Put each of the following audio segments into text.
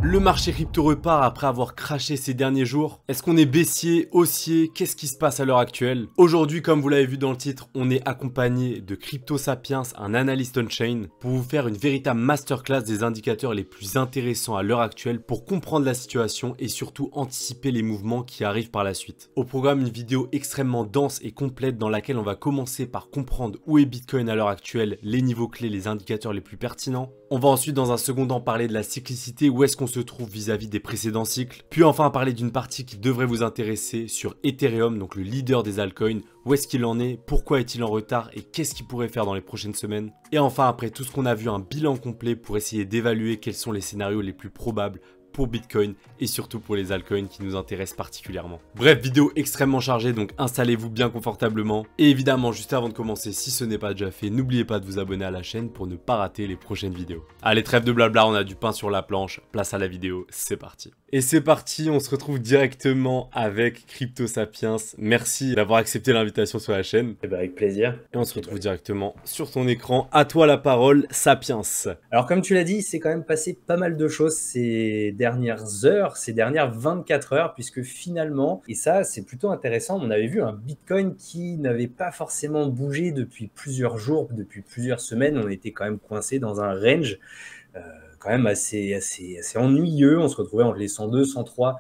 Le marché crypto repart après avoir crashé ces derniers jours. Est-ce qu'on est baissier, haussier? Qu'est-ce qui se passe à l'heure actuelle? Aujourd'hui, comme vous l'avez vu dans le titre, on est accompagné de Crypto Sapiens, un analyste on-chain, pour vous faire une véritable masterclass des indicateurs les plus intéressants à l'heure actuelle pour comprendre la situation et surtout anticiper les mouvements qui arrivent par la suite. Au programme, une vidéo extrêmement dense et complète dans laquelle on va commencer par comprendre où est Bitcoin à l'heure actuelle, les niveaux clés, les indicateurs les plus pertinents. On va ensuite dans un second temps parler de la cyclicité, où est-ce qu'on se trouve vis-à-vis des précédents cycles. Puis enfin parler d'une partie qui devrait vous intéresser sur Ethereum, donc le leader des altcoins. Où est-ce qu'il en est, pourquoi est-il en retard et qu'est-ce qu'il pourrait faire dans les prochaines semaines. Et enfin après tout ce qu'on a vu, un bilan complet pour essayer d'évaluer quels sont les scénarios les plus probables pour Bitcoin et surtout pour les altcoins qui nous intéressent particulièrement. Bref, vidéo extrêmement chargée, donc installez-vous bien confortablement. Et évidemment, juste avant de commencer, si ce n'est pas déjà fait, n'oubliez pas de vous abonner à la chaîne pour ne pas rater les prochaines vidéos. Allez, trêve de blabla, on a du pain sur la planche, place à la vidéo, c'est parti. Et c'est parti, on se retrouve directement avec Crypto Sapiens. Merci d'avoir accepté l'invitation sur la chaîne. Eh ben, avec plaisir. Et on se retrouve directement sur ton écran. À toi la parole, Sapiens. Alors, comme tu l'as dit, c'est quand même passé pas mal de choses ces dernières heures, ces dernières 24 heures, puisque finalement, et ça, c'est plutôt intéressant, on avait vu un Bitcoin qui n'avait pas forcément bougé depuis plusieurs jours, depuis plusieurs semaines. On était quand même coincé dans un range quand même assez ennuyeux. On se retrouvait entre les 102, 103,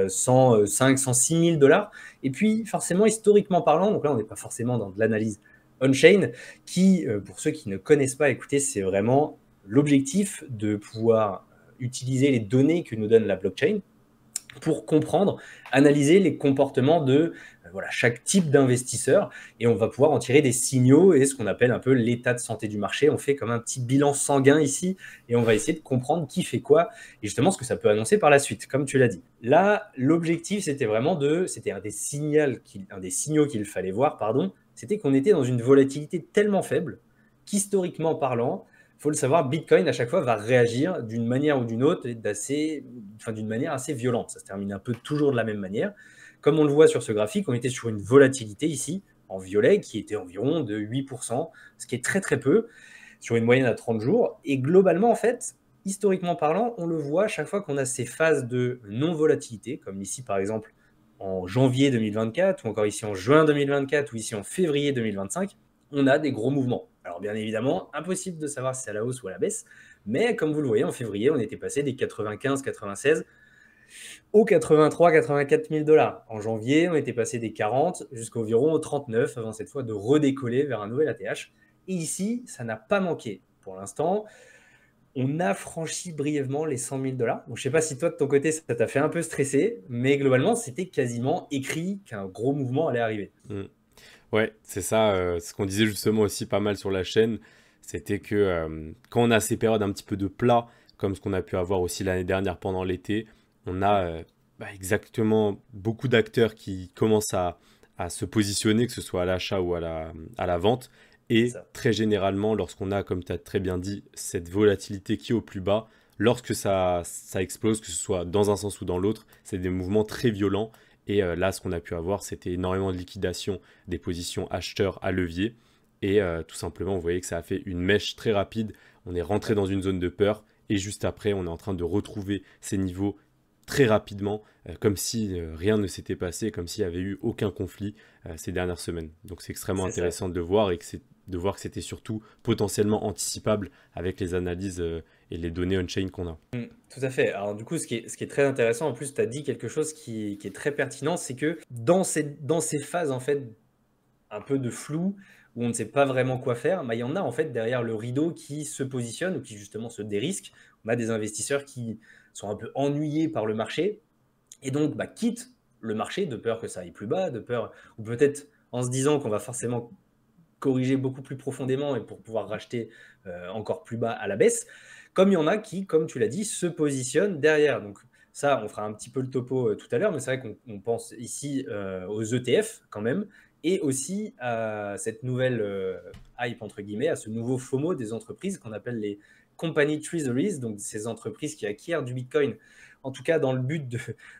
105, 106 000 dollars. Et puis, forcément, historiquement parlant, donc là, on n'est pas forcément dans de l'analyse on-chain, qui, pour ceux qui ne connaissent pas, écoutez, c'est vraiment l'objectif de pouvoir utiliser les données que nous donne la blockchain pour comprendre, analyser les comportements de chaque type d'investisseur, et on va pouvoir en tirer des signaux et ce qu'on appelle un peu l'état de santé du marché. On fait comme un petit bilan sanguin ici et on va essayer de comprendre qui fait quoi et justement ce que ça peut annoncer par la suite, comme tu l'as dit. Là, l'objectif, c'était vraiment c'était un des signaux qu'il fallait voir, pardon, c'était qu'on était dans une volatilité tellement faible qu'historiquement parlant, il faut le savoir, Bitcoin, à chaque fois, va réagir d'une manière ou d'une autre, d'une manière assez violente. Ça se termine un peu toujours de la même manière. Comme on le voit sur ce graphique, on était sur une volatilité ici, en violet, qui était environ de 8%, ce qui est très très peu, sur une moyenne à 30 jours. Et globalement, en fait, historiquement parlant, on le voit à chaque fois qu'on a ces phases de non-volatilité, comme ici par exemple en janvier 2024, ou encore ici en juin 2024, ou ici en février 2025, on a des gros mouvements. Alors bien évidemment, impossible de savoir si c'est à la hausse ou à la baisse, mais comme vous le voyez, en février, on était passé des 95, 96 aux 83, 84 000 dollars. En janvier, on était passé des 40 jusqu'à environ 39, avant cette fois de redécoller vers un nouvel ATH. Et ici, ça n'a pas manqué. Pour l'instant, on a franchi brièvement les 100 000 dollars. Donc, je ne sais pas si toi, de ton côté, ça t'a fait un peu stresser, mais globalement, c'était quasiment écrit qu'un gros mouvement allait arriver. Ouais, c'est ça, ce qu'on disait justement aussi pas mal sur la chaîne, c'était que quand on a ces périodes un petit peu de plat, comme ce qu'on a pu avoir aussi l'année dernière pendant l'été, on a exactement beaucoup d'acteurs qui commencent à se positionner, que ce soit à l'achat ou à la vente. Et Ça. très généralement, lorsqu'on a, comme tu as très bien dit, cette volatilité qui est au plus bas, lorsque ça explose, que ce soit dans un sens ou dans l'autre, c'est des mouvements très violents. Et là, ce qu'on a pu avoir, c'était énormément de liquidation des positions acheteurs à levier. Et tout simplement, vous voyez que ça a fait une mèche très rapide. On est rentré dans une zone de peur. Et juste après, on est en train de retrouver ces niveaux très rapidement, comme si rien ne s'était passé, comme s'il n'y avait eu aucun conflit ces dernières semaines. Donc c'est extrêmement intéressant de voir de voir que c'était surtout potentiellement anticipable avec les analyses et les données on-chain qu'on a. Tout à fait. Alors du coup, ce qui est très intéressant, en plus, tu as dit quelque chose qui est très pertinent, c'est que dans ces phases, en fait, un peu de flou, où on ne sait pas vraiment quoi faire, bah, il y en a en fait derrière le rideau qui se positionne ou qui justement se dérisquent. On a des investisseurs qui sont un peu ennuyés par le marché et donc quittent le marché de peur que ça aille plus bas, de peur, ou peut-être en se disant qu'on va forcément corriger beaucoup plus profondément et pour pouvoir racheter encore plus bas à la baisse, comme il y en a qui, comme tu l'as dit, se positionnent derrière. Donc ça, on fera un petit peu le topo tout à l'heure, mais c'est vrai qu'on pense ici aux ETF quand même, et aussi à cette nouvelle hype, entre guillemets, à ce nouveau FOMO des entreprises qu'on appelle les company treasuries, donc ces entreprises qui acquièrent du Bitcoin, en tout cas dans le but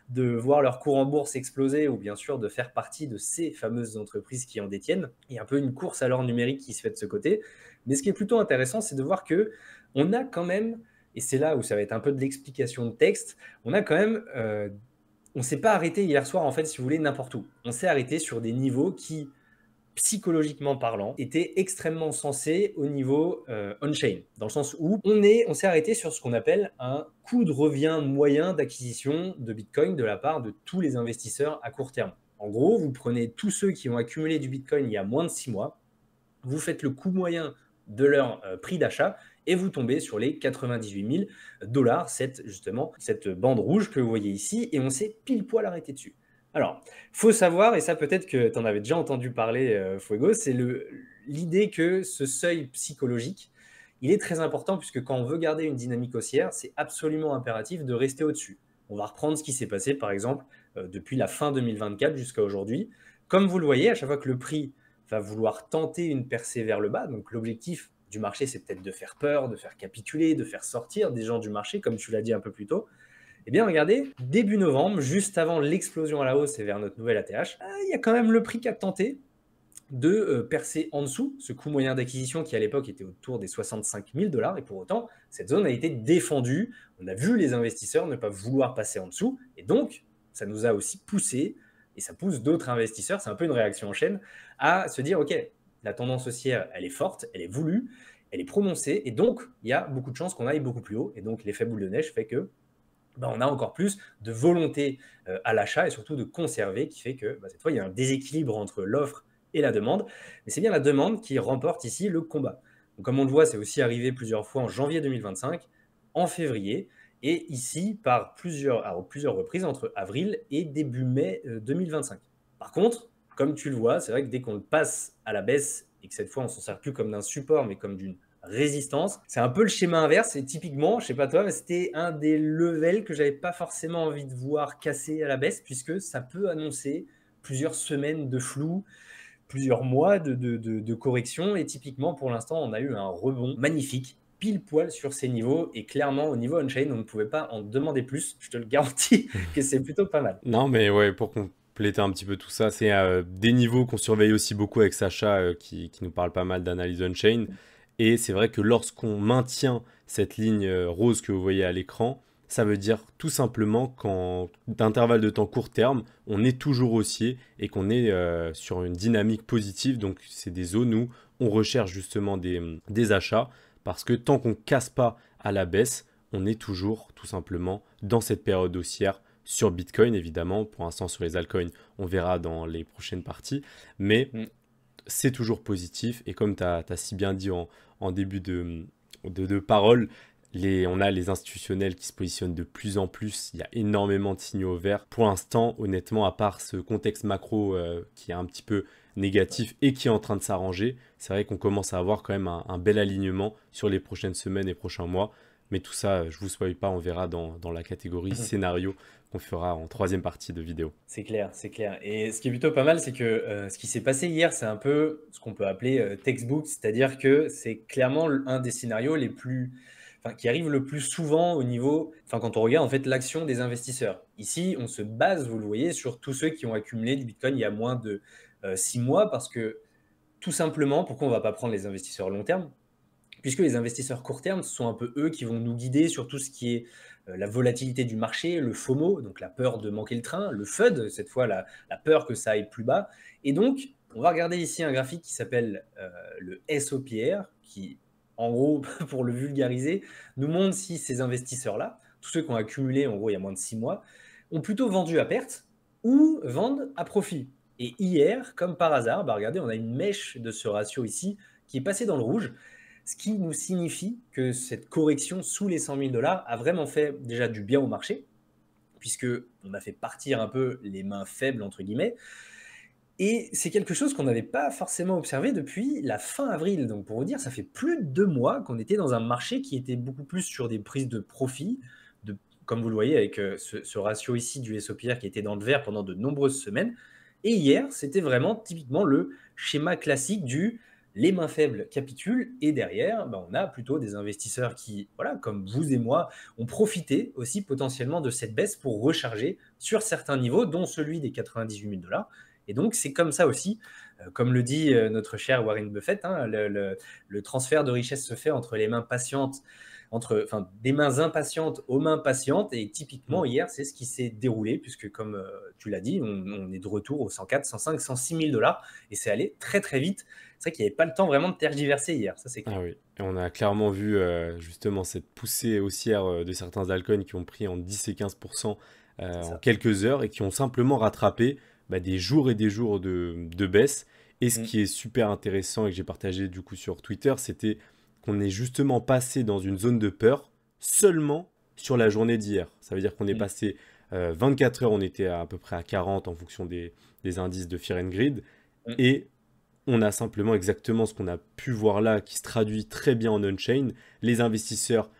de voir leur cours en bourse exploser ou bien sûr de faire partie de ces fameuses entreprises qui en détiennent. Il y a un peu une course à l'or numérique qui se fait de ce côté. Mais ce qui est plutôt intéressant, c'est de voir que on a quand même et c'est là où ça va être un peu de l'explication de texte, on a quand même, on s'est pas arrêté hier soir, en fait, si vous voulez, n'importe où. On s'est arrêté sur des niveaux qui, psychologiquement parlant, étaient extrêmement sensés au niveau on-chain, dans le sens où on s'est arrêté sur ce qu'on appelle un coût de revient moyen d'acquisition de Bitcoin de la part de tous les investisseurs à court terme. En gros, vous prenez tous ceux qui ont accumulé du Bitcoin il y a moins de 6 mois, vous faites le coût moyen de leur prix d'achat et vous tombez sur les 98 000 $, cette bande rouge que vous voyez ici, et on s'est pile poil arrêté dessus. Alors, faut savoir, et ça peut-être que tu en avais déjà entendu parler, Fuego, c'est l'idée que ce seuil psychologique, il est très important, puisque quand on veut garder une dynamique haussière, c'est absolument impératif de rester au-dessus. On va reprendre ce qui s'est passé, par exemple, depuis la fin 2024 jusqu'à aujourd'hui. Comme vous le voyez, à chaque fois que le prix va vouloir tenter une percée vers le bas, donc l'objectif du marché, c'est peut-être de faire peur, de faire capituler, de faire sortir des gens du marché, comme tu l'as dit un peu plus tôt. Eh bien, regardez, début novembre, juste avant l'explosion à la hausse et vers notre nouvelle ATH, il y a quand même le prix qui a tenté de percer en dessous, ce coût moyen d'acquisition qui à l'époque était autour des 65 000 $, et pour autant, cette zone a été défendue. On a vu les investisseurs ne pas vouloir passer en dessous, et donc, ça nous a aussi poussé, et ça pousse d'autres investisseurs, c'est un peu une réaction en chaîne, à se dire, OK, la tendance haussière, elle est forte, elle est voulue, elle est prononcée, et donc, il y a beaucoup de chances qu'on aille beaucoup plus haut, et donc l'effet boule de neige fait que on a encore plus de volonté à l'achat, et surtout de conserver, qui fait que cette fois, il y a un déséquilibre entre l'offre et la demande. Mais c'est bien la demande qui remporte ici le combat. Donc, comme on le voit, c'est aussi arrivé plusieurs fois en janvier 2025, en février, et ici à plusieurs reprises entre avril et début mai 2025. Par contre, comme tu le vois, c'est vrai que dès qu'on le passe à la baisse, et que cette fois, on ne s'en sert plus comme d'un support, mais comme d'une résistance. C'est un peu le schéma inverse, et typiquement, je sais pas toi, mais c'était un des levels que j'avais pas forcément envie de voir casser à la baisse, puisque ça peut annoncer plusieurs semaines de flou, plusieurs mois de correction, et typiquement pour l'instant, on a eu un rebond magnifique, pile poil sur ces niveaux, et clairement au niveau on-chain, on ne pouvait pas en demander plus, je te le garantis que c'est plutôt pas mal. Non, mais ouais, pour compléter un petit peu tout ça, c'est des niveaux qu'on surveille aussi beaucoup avec Sacha, qui nous parle pas mal d'analyse on-chain. Et c'est vrai que lorsqu'on maintient cette ligne rose que vous voyez à l'écran, ça veut dire tout simplement qu'en d'intervalle de temps court terme, on est toujours haussier et qu'on est sur une dynamique positive. Donc c'est des zones où on recherche justement des achats, parce que tant qu'on ne casse pas à la baisse, on est toujours tout simplement dans cette période haussière sur Bitcoin, évidemment. Pour l'instant, sur les altcoins, on verra dans les prochaines parties. Mais c'est toujours positif. Et comme tu as si bien dit en début de parole, on a les institutionnels qui se positionnent de plus en plus. Il y a énormément de signaux verts. Pour l'instant, honnêtement, à part ce contexte macro qui est un petit peu négatif et qui est en train de s'arranger, c'est vrai qu'on commence à avoir quand même un bel alignement sur les prochaines semaines et prochains mois. Mais tout ça, je ne vous spoil pas, on verra dans la catégorie scénario qu'on fera en troisième partie de vidéo. C'est clair, c'est clair. Et ce qui est plutôt pas mal, c'est que ce qui s'est passé hier, c'est un peu ce qu'on peut appeler textbook, c'est-à-dire que c'est clairement un des scénarios qui arrive le plus souvent au niveau, quand on regarde en fait l'action des investisseurs. Ici, on se base, vous le voyez, sur tous ceux qui ont accumulé du Bitcoin il y a moins de 6 mois, parce que tout simplement, pourquoi on ne va pas prendre les investisseurs long terme? Puisque les investisseurs court terme, ce sont un peu eux qui vont nous guider sur tout ce qui est la volatilité du marché, le FOMO, donc la peur de manquer le train, le FUD, cette fois la peur que ça aille plus bas. Et donc, on va regarder ici un graphique qui s'appelle le SOPR, qui, en gros, pour le vulgariser, nous montre si ces investisseurs-là, tous ceux qui ont accumulé, en gros, il y a moins de 6 mois, ont plutôt vendu à perte ou vendent à profit. Et hier, comme par hasard, regardez, on a une mèche de ce ratio ici qui est passée dans le rouge, ce qui nous signifie que cette correction sous les 100 000 $ a vraiment fait déjà du bien au marché, puisqu'on a fait partir un peu les mains faibles, entre guillemets. Et c'est quelque chose qu'on n'avait pas forcément observé depuis la fin avril. Donc pour vous dire, ça fait plus de 2 mois qu'on était dans un marché qui était beaucoup plus sur des prises de profit, comme vous le voyez avec ce ratio ici du SOPR qui était dans le vert pendant de nombreuses semaines. Et hier, c'était vraiment typiquement le schéma classique du les mains faibles capitulent, et derrière, on a plutôt des investisseurs qui, voilà, comme vous et moi, ont profité aussi potentiellement de cette baisse pour recharger sur certains niveaux, dont celui des 98 000 $. Et donc, c'est comme ça aussi, comme le dit notre cher Warren Buffett, le transfert de richesse se fait entre les mains patientes enfin, des mains impatientes aux mains patientes. Et Mm. typiquement, hier, c'est ce qui s'est déroulé, puisque comme tu l'as dit, on est de retour aux 104, 105, 106 000 dollars. Et c'est allé très, très vite. C'est vrai qu'il n'y avait pas le temps vraiment de tergiverser hier, ça c'est Ah clair. oui, et on a clairement vu justement cette poussée haussière de certains altcoins qui ont pris en 10 et 15% C'est en ça. quelques heures et qui ont simplement rattrapé des jours et des jours de baisse. Et ce Mm, qui est super intéressant et que j'ai partagé du coup sur Twitter, c'était qu'on est justement passé dans une zone de peur seulement sur la journée d'hier. Ça veut dire qu'on est mm, passé 24 heures, on était à peu près à 40 en fonction des indices de Fear and Greed. mm. Et on a simplement exactement ce qu'on a pu voir là, qui se traduit très bien en on-chain. Les investisseurs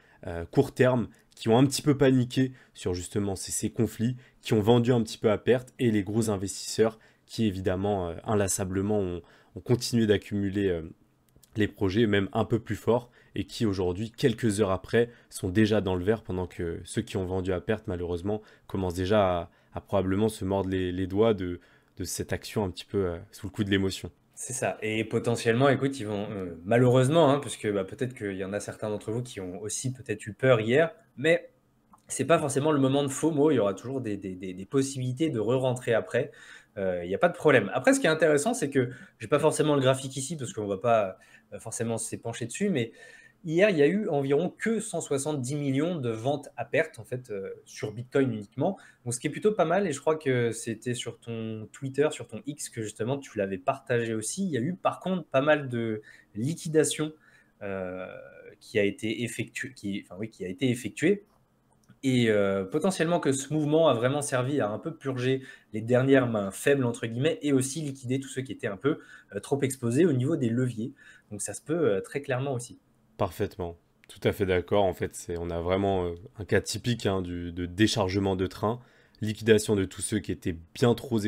court terme qui ont un petit peu paniqué sur justement ces conflits, qui ont vendu un petit peu à perte, et les gros investisseurs qui évidemment inlassablement ont continué d'accumuler les projets, même un peu plus forts, et qui aujourd'hui, quelques heures après, sont déjà dans le vert, pendant que ceux qui ont vendu à perte, malheureusement, commencent déjà à probablement se mordre les doigts de cette action un petit peu sous le coup de l'émotion. C'est ça. Et potentiellement, écoute, ils vont malheureusement, hein, puisque peut-être qu'il y en a certains d'entre vous qui ont aussi peut-être eu peur hier, mais c'est pas forcément le moment de FOMO. Il y aura toujours des possibilités de re-rentrer après. Il n'y a pas de problème. Après, ce qui est intéressant, c'est que j'ai pas forcément le graphique ici parce qu'on va pas forcément s'épancher dessus, mais hier, il y a eu environ que 170 millions de ventes à perte en fait sur Bitcoin uniquement. Donc, ce qui est plutôt pas mal. Et je crois que c'était sur ton Twitter, sur ton X que justement tu l'avais partagé aussi. Il y a eu par contre pas mal de liquidations euh, qui a été effectuée, enfin oui, qui a été effectuée. Et potentiellement que ce mouvement a vraiment servi à un peu purger les dernières mains faibles, entre guillemets, et aussi liquider tous ceux qui étaient un peu trop exposés au niveau des leviers. Donc ça se peut très clairement aussi. Parfaitement, tout à fait d'accord. En fait, on a vraiment un cas typique hein, de déchargement de train, liquidation de tous ceux qui étaient bien trop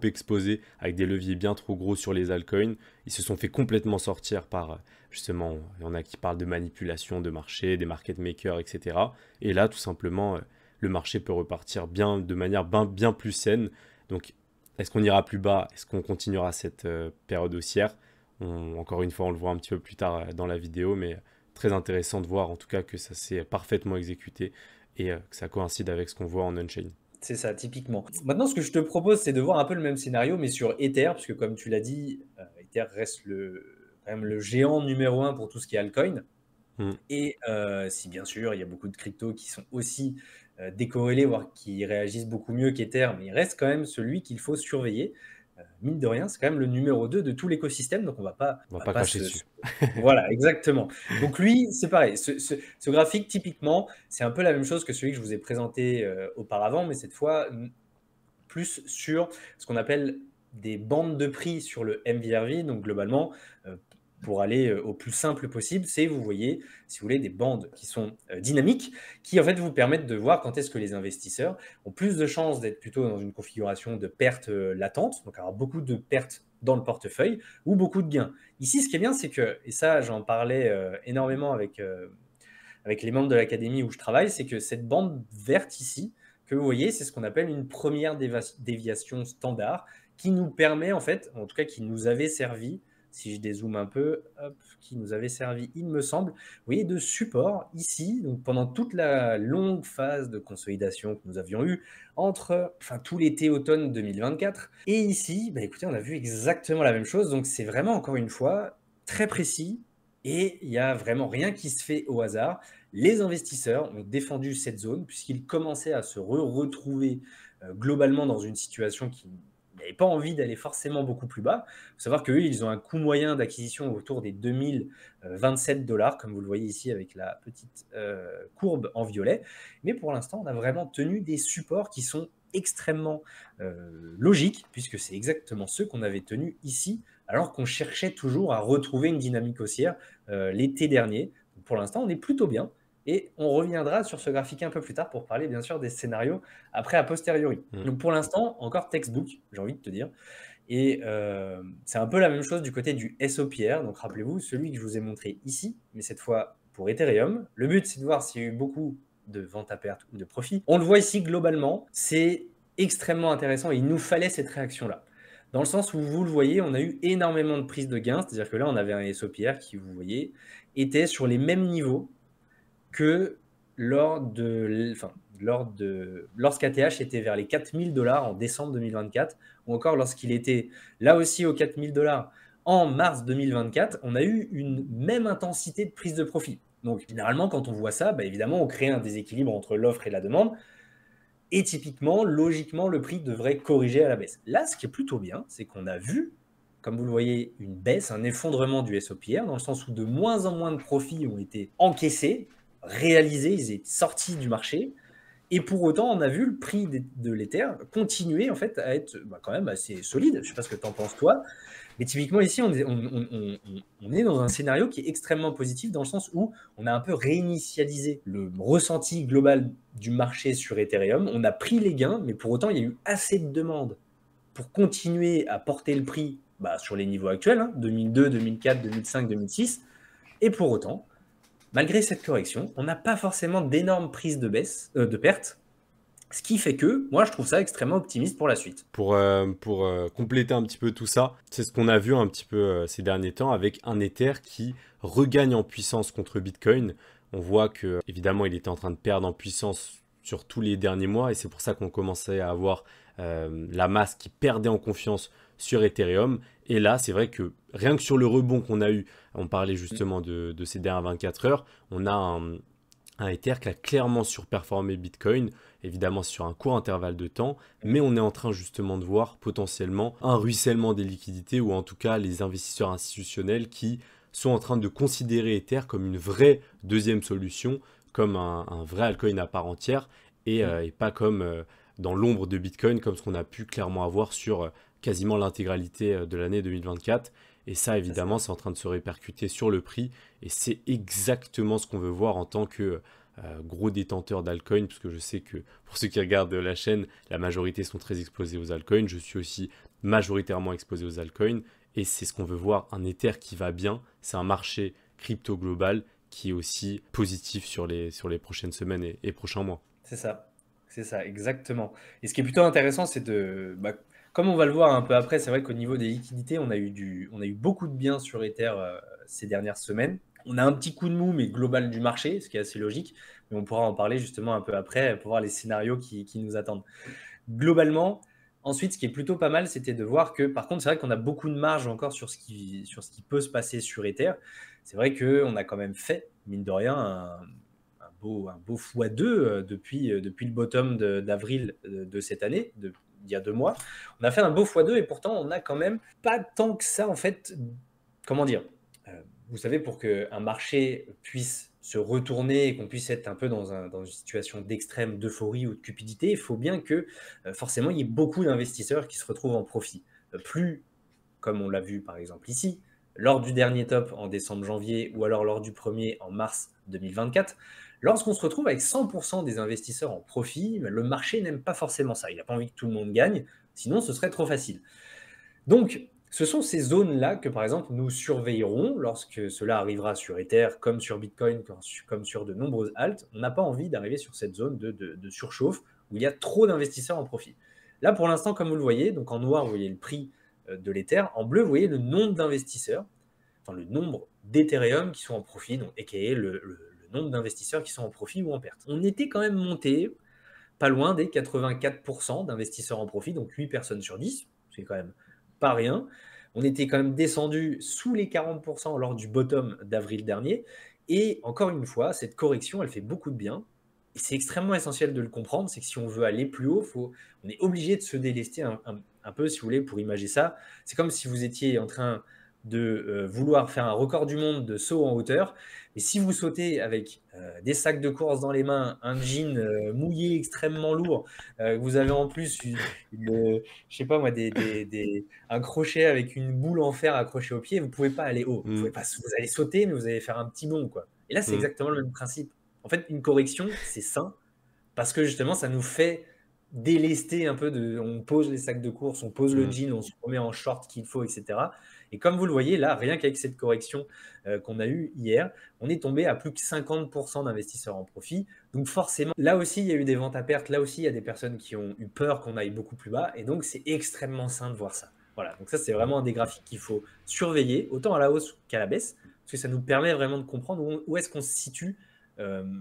exposés avec des leviers bien trop gros sur les altcoins. Ils se sont fait complètement sortir par, justement, il y en a qui parlent de manipulation de marché, des market makers, etc. Et là, tout simplement, le marché peut repartir de manière bien plus saine. Donc, est-ce qu'on ira plus bas? Est-ce qu'on continuera cette période haussière? Encore une fois, on le voit un petit peu plus tard dans la vidéo, mais très intéressant de voir en tout cas que ça s'est parfaitement exécuté et que ça coïncide avec ce qu'on voit en on-chain. C'est ça, typiquement. Maintenant, ce que je te propose, c'est de voir un peu le même scénario, mais sur Ether, puisque comme tu l'as dit, Ether reste quand même le géant numéro un pour tout ce qui est altcoin. Mm. Et si bien sûr, il y a beaucoup de cryptos qui sont aussi décorrélés, voire qui réagissent beaucoup mieux qu'Ether, mais il reste quand même celui qu'il faut surveiller. Mine de rien, c'est quand même le numéro 2 de tout l'écosystème, donc On va on va pas pas cracher dessus. Voilà, exactement. Donc lui, c'est pareil. Ce graphique, typiquement, c'est un peu la même chose que celui que je vous ai présenté auparavant, mais cette fois, plus sur ce qu'on appelle des bandes de prix sur le MVRV. Donc globalement, euh, pour aller au plus simple possible, c'est, vous voyez, si vous voulez, des bandes qui sont dynamiques, qui en fait vous permettent de voir quand est-ce que les investisseurs ont plus de chances d'être plutôt dans une configuration de perte latente, donc avoir beaucoup de pertes dans le portefeuille, ou beaucoup de gains. Ici, ce qui est bien, c'est que, et ça j'en parlais énormément avec les membres de l'académie où je travaille, c'est que cette bande verte ici, que vous voyez, c'est ce qu'on appelle une première déviation standard qui nous permet, en fait, en tout cas qui nous avait servi, si je dézoome un peu, hop, qui nous avait servi, il me semble, vous voyez, de support ici, donc pendant toute la longue phase de consolidation que nous avions eue entre tout l'été automne 2024. Et ici, écoutez, on a vu exactement la même chose, donc c'est vraiment encore une fois très précis et il n'y a vraiment rien qui se fait au hasard. Les investisseurs ont défendu cette zone puisqu'ils commençaient à se retrouver globalement dans une situation qui n'avait pas envie d'aller forcément beaucoup plus bas. Il faut savoir qu'eux, ils ont un coût moyen d'acquisition autour des 2027 dollars, comme vous le voyez ici avec la petite courbe en violet. Mais pour l'instant, on a vraiment tenu des supports qui sont extrêmement logiques, puisque c'est exactement ceux qu'on avait tenus ici, alors qu'on cherchait toujours à retrouver une dynamique haussière l'été dernier. Donc pour l'instant, on est plutôt bien. Et on reviendra sur ce graphique un peu plus tard pour parler bien sûr des scénarios après a posteriori. Mm. Donc pour l'instant, encore textbook, j'ai envie de te dire. Et c'est un peu la même chose du côté du SOPR. Donc rappelez-vous, celui que je vous ai montré ici, mais cette fois pour Ethereum. Le but, c'est de voir s'il y a eu beaucoup de ventes à perte ou de profit. On le voit ici globalement, c'est extrêmement intéressant et il nous fallait cette réaction-là. Dans le sens où vous le voyez, on a eu énormément de prises de gains, c'est-à-dire que là, on avait un SOPR qui, vous voyez, était sur les mêmes niveaux que lorsqu'ATH était vers les 4 000 $ en décembre 2024, ou encore lorsqu'il était là aussi aux 4 000 $ en mars 2024, on a eu une même intensité de prise de profit. Donc, généralement, quand on voit ça, bah, évidemment, on crée un déséquilibre entre l'offre et la demande. Et typiquement, logiquement, le prix devrait corriger à la baisse. Là, ce qui est plutôt bien, c'est qu'on a vu, comme vous le voyez, une baisse, un effondrement du SOPR, dans le sens où de moins en moins de profits ont été encaissés, réalisés, ils étaient sortis du marché. Et pour autant, on a vu le prix de l'Ether continuer en fait à être quand même assez solide. Je ne sais pas ce que tu en penses toi, mais typiquement ici, on est dans un scénario qui est extrêmement positif dans le sens où on a un peu réinitialisé le ressenti global du marché sur Ethereum. On a pris les gains, mais pour autant, il y a eu assez de demandes pour continuer à porter le prix sur les niveaux actuels, 2002, 2004, 2005, 2006. Et pour autant, malgré cette correction, on n'a pas forcément d'énormes prises de pertes. Ce qui fait que, moi, je trouve ça extrêmement optimiste pour la suite. Pour compléter un petit peu tout ça, c'est ce qu'on a vu un petit peu ces derniers temps avec un Ether qui regagne en puissance contre Bitcoin. On voit que, évidemment, il était en train de perdre en puissance sur tous les derniers mois et c'est pour ça qu'on commençait à avoir la masse qui perdait en confiance sur Ethereum. Et là, c'est vrai que rien que sur le rebond qu'on a eu, on parlait justement de ces dernières 24 heures, on a un Ether qui a clairement surperformé Bitcoin, évidemment sur un court intervalle de temps, mais on est en train justement de voir potentiellement un ruissellement des liquidités ou en tout cas les investisseurs institutionnels qui sont en train de considérer Ether comme une vraie deuxième solution, comme un vrai altcoin à part entière et pas comme dans l'ombre de Bitcoin comme ce qu'on a pu clairement avoir sur quasiment l'intégralité de l'année 2024. Et ça, évidemment, c'est en train de se répercuter sur le prix. Et c'est exactement ce qu'on veut voir en tant que gros détenteur d'altcoins, parce que je sais que pour ceux qui regardent la chaîne, la majorité sont très exposés aux altcoins. Je suis aussi majoritairement exposé aux altcoins. Et c'est ce qu'on veut voir, un Ether qui va bien. C'est un marché crypto global qui est aussi positif sur les prochaines semaines et prochains mois. C'est ça, exactement. Et ce qui est plutôt intéressant, c'est comme on va le voir un peu après, c'est vrai qu'au niveau des liquidités, on a eu beaucoup de biens sur Ether ces dernières semaines. On a un petit coup de mou, mais global du marché, ce qui est assez logique. Mais on pourra en parler justement un peu après pour voir les scénarios qui nous attendent. Globalement, ensuite, ce qui est plutôt pas mal, c'était de voir que, par contre, c'est vrai qu'on a beaucoup de marge encore sur ce qui peut se passer sur Ether. C'est vrai qu'on a quand même fait, mine de rien, un beau x2 depuis le bottom d'avril de cette année, il y a 2 mois. On a fait un beau x2 et pourtant, on n'a quand même pas tant que ça, en fait. Comment dire vous savez, pour qu'un marché puisse se retourner et qu'on puisse être un peu dans une situation d'extrême d'euphorie ou de cupidité, il faut bien que forcément il y ait beaucoup d'investisseurs qui se retrouvent en profit. Plus, comme on l'a vu par exemple ici, lors du dernier top en décembre-janvier ou alors lors du premier en mars 2024, lorsqu'on se retrouve avec 100% des investisseurs en profit, le marché n'aime pas forcément ça. Il n'a pas envie que tout le monde gagne, sinon ce serait trop facile. Donc, ce sont ces zones-là que, par exemple, nous surveillerons lorsque cela arrivera sur Ether, comme sur Bitcoin, comme sur de nombreuses alts. On n'a pas envie d'arriver sur cette zone de surchauffe où il y a trop d'investisseurs en profit. Là, pour l'instant, comme vous le voyez, donc en noir, vous voyez le prix de l'Ether. En bleu, vous voyez le nombre d'investisseurs, enfin le nombre d'Ethereum qui sont en profit, donc aka le nombre d'investisseurs qui sont en profit ou en perte. On était quand même monté pas loin des 84% d'investisseurs en profit, donc 8 personnes sur 10, c'est quand même pas rien. On était quand même descendu sous les 40% lors du bottom d'avril dernier. Et encore une fois, cette correction, elle fait beaucoup de bien. Et c'est extrêmement essentiel de le comprendre, c'est que si on veut aller plus haut, on est obligé de se délester un peu, si vous voulez, pour imager ça. C'est comme si vous étiez en train de vouloir faire un record du monde de saut en hauteur. Et si vous sautez avec des sacs de course dans les mains, un jean mouillé extrêmement lourd, vous avez en plus je sais pas moi, un crochet avec une boule en fer accrochée au pied, vous pouvez pas aller haut. Vous allez sauter, mais vous allez faire un petit bond, quoi. Et là, c'est exactement le même principe. En fait, une correction, c'est sain, parce que justement, ça nous fait délester un peu on pose les sacs de course, on pose le jean, on se remet en short qu'il faut, etc. Et comme vous le voyez, là, rien qu'avec cette correction qu'on a eue hier, on est tombé à plus que 50% d'investisseurs en profit. Donc forcément, là aussi, il y a eu des ventes à perte. Là aussi, il y a des personnes qui ont eu peur qu'on aille beaucoup plus bas. Et donc, c'est extrêmement sain de voir ça. Voilà, donc ça, c'est vraiment un des graphiques qu'il faut surveiller, autant à la hausse qu'à la baisse, parce que ça nous permet vraiment de comprendre où est-ce qu'on se situe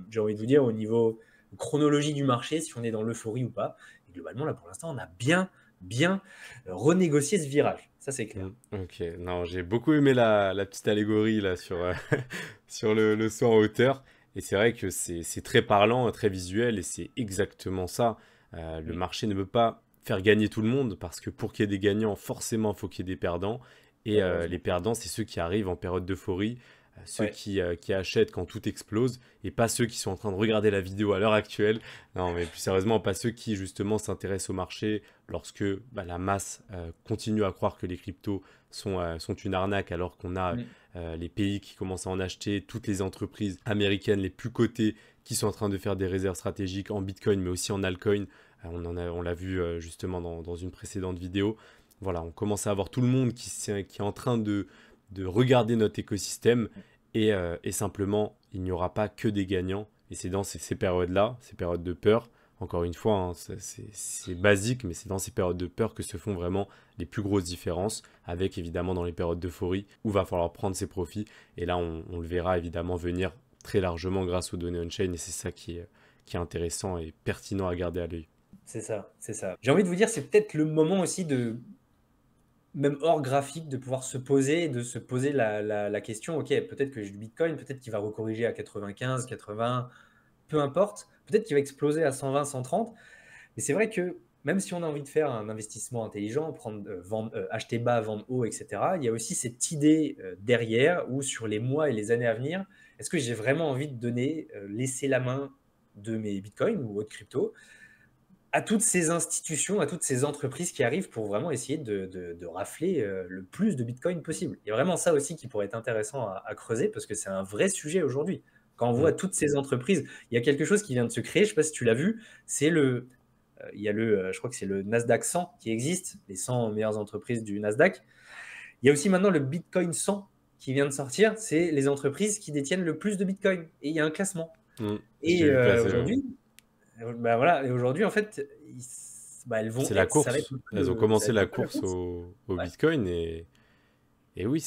j'ai envie de vous dire, au niveau chronologie du marché, si on est dans l'euphorie ou pas. Et globalement, là, pour l'instant, on a bien renégocié ce virage. Ça, c'est clair. Ok, non, j'ai beaucoup aimé la petite allégorie là sur, sur le saut en hauteur. Et c'est vrai que c'est très parlant, très visuel, et c'est exactement ça. Le Mm. marché ne veut pas faire gagner tout le monde, parce que pour qu'il y ait des gagnants, forcément, il faut qu'il y ait des perdants. Et les Malheureusement. perdants, c'est ceux qui arrivent en période d'euphorie, ceux Ouais. qui achètent quand tout explose, et pas ceux qui sont en train de regarder la vidéo à l'heure actuelle. Non, mais plus sérieusement, pas ceux qui justement s'intéressent au marché lorsque la masse continue à croire que les cryptos sont une arnaque, alors qu'on a Mm. les pays qui commencent à en acheter, toutes les entreprises américaines les plus cotées qui sont en train de faire des réserves stratégiques en Bitcoin, mais aussi en altcoin. On l'a vu justement dans une précédente vidéo. Voilà, on commence à avoir tout le monde qui est en train de regarder notre écosystème, et simplement, il n'y aura pas que des gagnants. Et c'est dans ces périodes-là, ces périodes de peur, encore une fois, hein, c'est basique, mais c'est dans ces périodes de peur que se font vraiment les plus grosses différences, avec évidemment dans les périodes d'euphorie où va falloir prendre ses profits. Et là, on le verra évidemment venir très largement grâce aux données on-chain, et c'est ça qui est intéressant et pertinent à garder à l'œil. C'est ça, c'est ça. J'ai envie de vous dire, c'est peut-être le moment aussi de, même hors graphique, de pouvoir se poser, de se poser la question, ok, peut-être que j'ai du Bitcoin, peut-être qu'il va recorriger à 95, 80, peu importe, peut-être qu'il va exploser à 120, 130. Mais c'est vrai que même si on a envie de faire un investissement intelligent, prendre, vendre, acheter bas, vendre haut, etc., il y a aussi cette idée derrière où sur les mois et les années à venir, est-ce que j'ai vraiment envie de donner, laisser la main de mes bitcoins ou autres cryptos à toutes ces institutions, à toutes ces entreprises qui arrivent pour vraiment essayer de rafler le plus de bitcoins possible. Il y a vraiment ça aussi qui pourrait être intéressant à creuser parce que c'est un vrai sujet aujourd'hui. Quand on voit Mm. toutes ces entreprises, il y a quelque chose qui vient de se créer, je ne sais pas si tu l'as vu, c'est il y a je crois que c'est le Nasdaq 100 qui existe, les 100 meilleures entreprises du Nasdaq. Il y a aussi maintenant le Bitcoin 100 qui vient de sortir, c'est les entreprises qui détiennent le plus de Bitcoin. Et il y a un classement. Mm. J'ai Et vu passer, ouais. aujourd'hui, bah voilà, et aujourd'hui, en fait, elles vont C'est la être, ça va être course. un peu Elles ont commencé la un peu la course course. au Ouais, Bitcoin, et oui,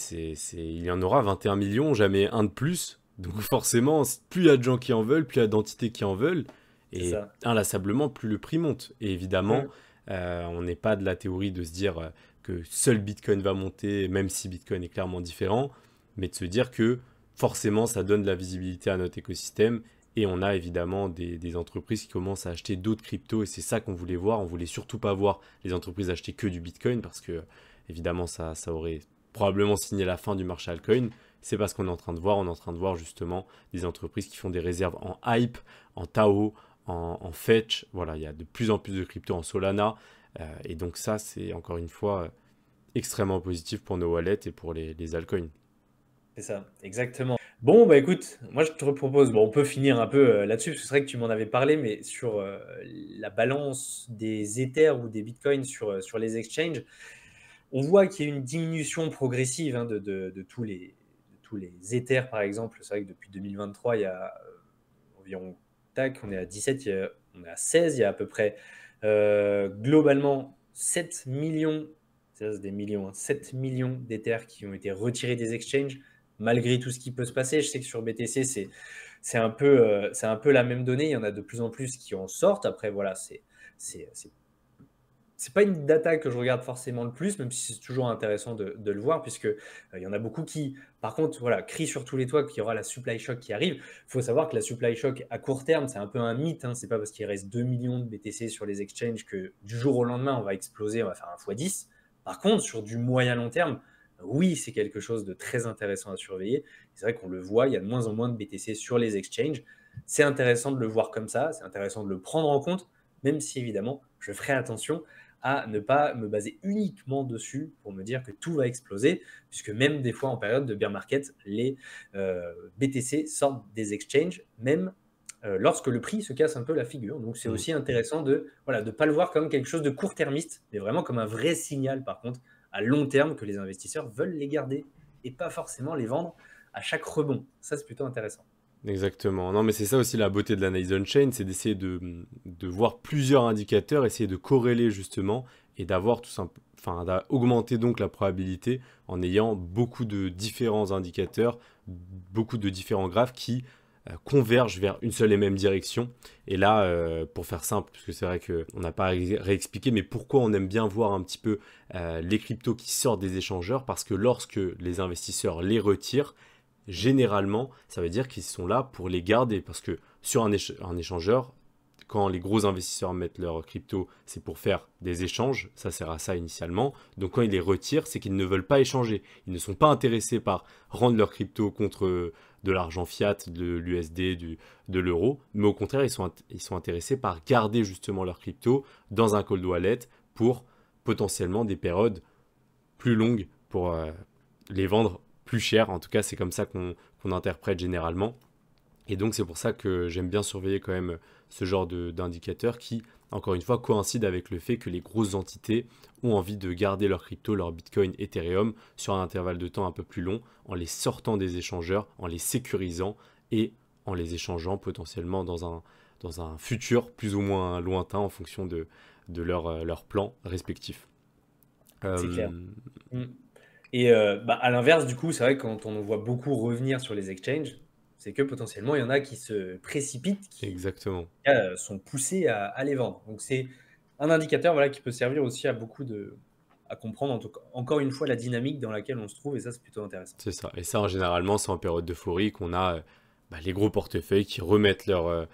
il y en aura 21 millions, jamais un de plus. Donc forcément, plus il y a de gens qui en veulent, plus il y a d'entités qui en veulent, c'est et ça. inlassablement, plus le prix monte. Et évidemment, Mm. on n'est pas de la théorie de se dire que seul Bitcoin va monter, même si Bitcoin est clairement différent, mais de se dire que forcément, ça donne de la visibilité à notre écosystème, et on a évidemment des entreprises qui commencent à acheter d'autres cryptos, et c'est ça qu'on voulait voir. On voulait surtout pas voir les entreprises acheter que du Bitcoin, parce que évidemment, ça aurait probablement signer la fin du marché altcoin. C'est parce qu'on est en train de voir, on est en train de voir justement des entreprises qui font des réserves en Hype, en Tao, en Fetch. Voilà, il y a de plus en plus de cryptos en Solana. Et donc ça, c'est encore une fois extrêmement positif pour nos wallets et pour les altcoins. C'est ça, exactement. Bon, bah écoute, moi je te propose, bon, on peut finir un peu là-dessus, parce que c'est vrai que tu m'en avais parlé, mais sur la balance des Ethers ou des Bitcoins sur les exchanges, on voit qu'il y a une diminution progressive hein, de tous les Ethers, par exemple. C'est vrai que depuis 2023, il y a environ, tac, on est à 17, on est à 16, il y a à peu près globalement 7 millions, ça c'est des millions, hein, 7 millions d'Ethers qui ont été retirés des exchanges, malgré tout ce qui peut se passer. Je sais que sur BTC, c'est un peu la même donnée, il y en a de plus en plus qui en sortent. Après, voilà, c'est c'est pas une data que je regarde forcément le plus, même si c'est toujours intéressant de le voir, puisque il y en a beaucoup qui, par contre, voilà, crient sur tous les toits qu'il y aura la supply shock qui arrive. Il faut savoir que la supply shock à court terme, c'est un peu un mythe. Hein. C'est pas parce qu'il reste 2 millions de BTC sur les exchanges que du jour au lendemain, on va exploser, on va faire un x10. Par contre, sur du moyen long terme, oui, c'est quelque chose de très intéressant à surveiller. C'est vrai qu'on le voit, il y a de moins en moins de BTC sur les exchanges. C'est intéressant de le voir comme ça, c'est intéressant de le prendre en compte, même si évidemment, je ferai attention à ne pas me baser uniquement dessus pour me dire que tout va exploser, puisque même des fois en période de bear market, les BTC sortent des exchanges, même lorsque le prix se casse un peu la figure. Donc c'est Mm. aussi intéressant de voilà, de pas le voir comme quelque chose de court-termiste, mais vraiment comme un vrai signal par contre à long terme que les investisseurs veulent les garder et pas forcément les vendre à chaque rebond. Ça c'est plutôt intéressant. Exactement. Non, mais c'est ça aussi la beauté de l'analyse on-chain, c'est d'essayer de voir plusieurs indicateurs, essayer de corréler justement et d'avoir tout simplement, enfin, d'augmenter donc la probabilité en ayant beaucoup de différents indicateurs, beaucoup de différents graphes qui convergent vers une seule et même direction. Et là, pour faire simple, parce que c'est vrai qu'on n'a pas réexpliqué, mais pourquoi on aime bien voir un petit peu les cryptos qui sortent des échangeurs, parce que lorsque les investisseurs les retirent, généralement, ça veut dire qu'ils sont là pour les garder, parce que sur un échangeur, quand les gros investisseurs mettent leurs cryptos, c'est pour faire des échanges, ça sert à ça initialement. Donc quand ils les retirent, c'est qu'ils ne veulent pas échanger. Ils ne sont pas intéressés par rendre leurs cryptos contre de l'argent fiat, de l'USD, de l'euro, mais au contraire, ils sont intéressés par garder justement leurs cryptos dans un cold wallet pour potentiellement des périodes plus longues, pour les vendre plus cher. En tout cas, c'est comme ça qu'on interprète généralement. Et donc, c'est pour ça que j'aime bien surveiller quand même ce genre d'indicateurs qui, encore une fois, coïncident avec le fait que les grosses entités ont envie de garder leurs cryptos, leur Bitcoin, Ethereum, sur un intervalle de temps un peu plus long, en les sortant des échangeurs, en les sécurisant et en les échangeant potentiellement dans un futur plus ou moins lointain en fonction de leur plan respectif. C'est clair. Euh, Mm. Et à l'inverse, du coup, c'est vrai que quand on en voit beaucoup revenir sur les exchanges, c'est que potentiellement, il y en a qui se précipitent, qui exactement. sont poussés à les vendre. Donc, c'est un indicateur voilà, qui peut servir aussi à à comprendre, en tout cas, encore une fois, la dynamique dans laquelle on se trouve, et ça, c'est plutôt intéressant. C'est ça. Et ça, généralement, c'est en période d'euphorie qu'on a les gros portefeuilles qui remettent leur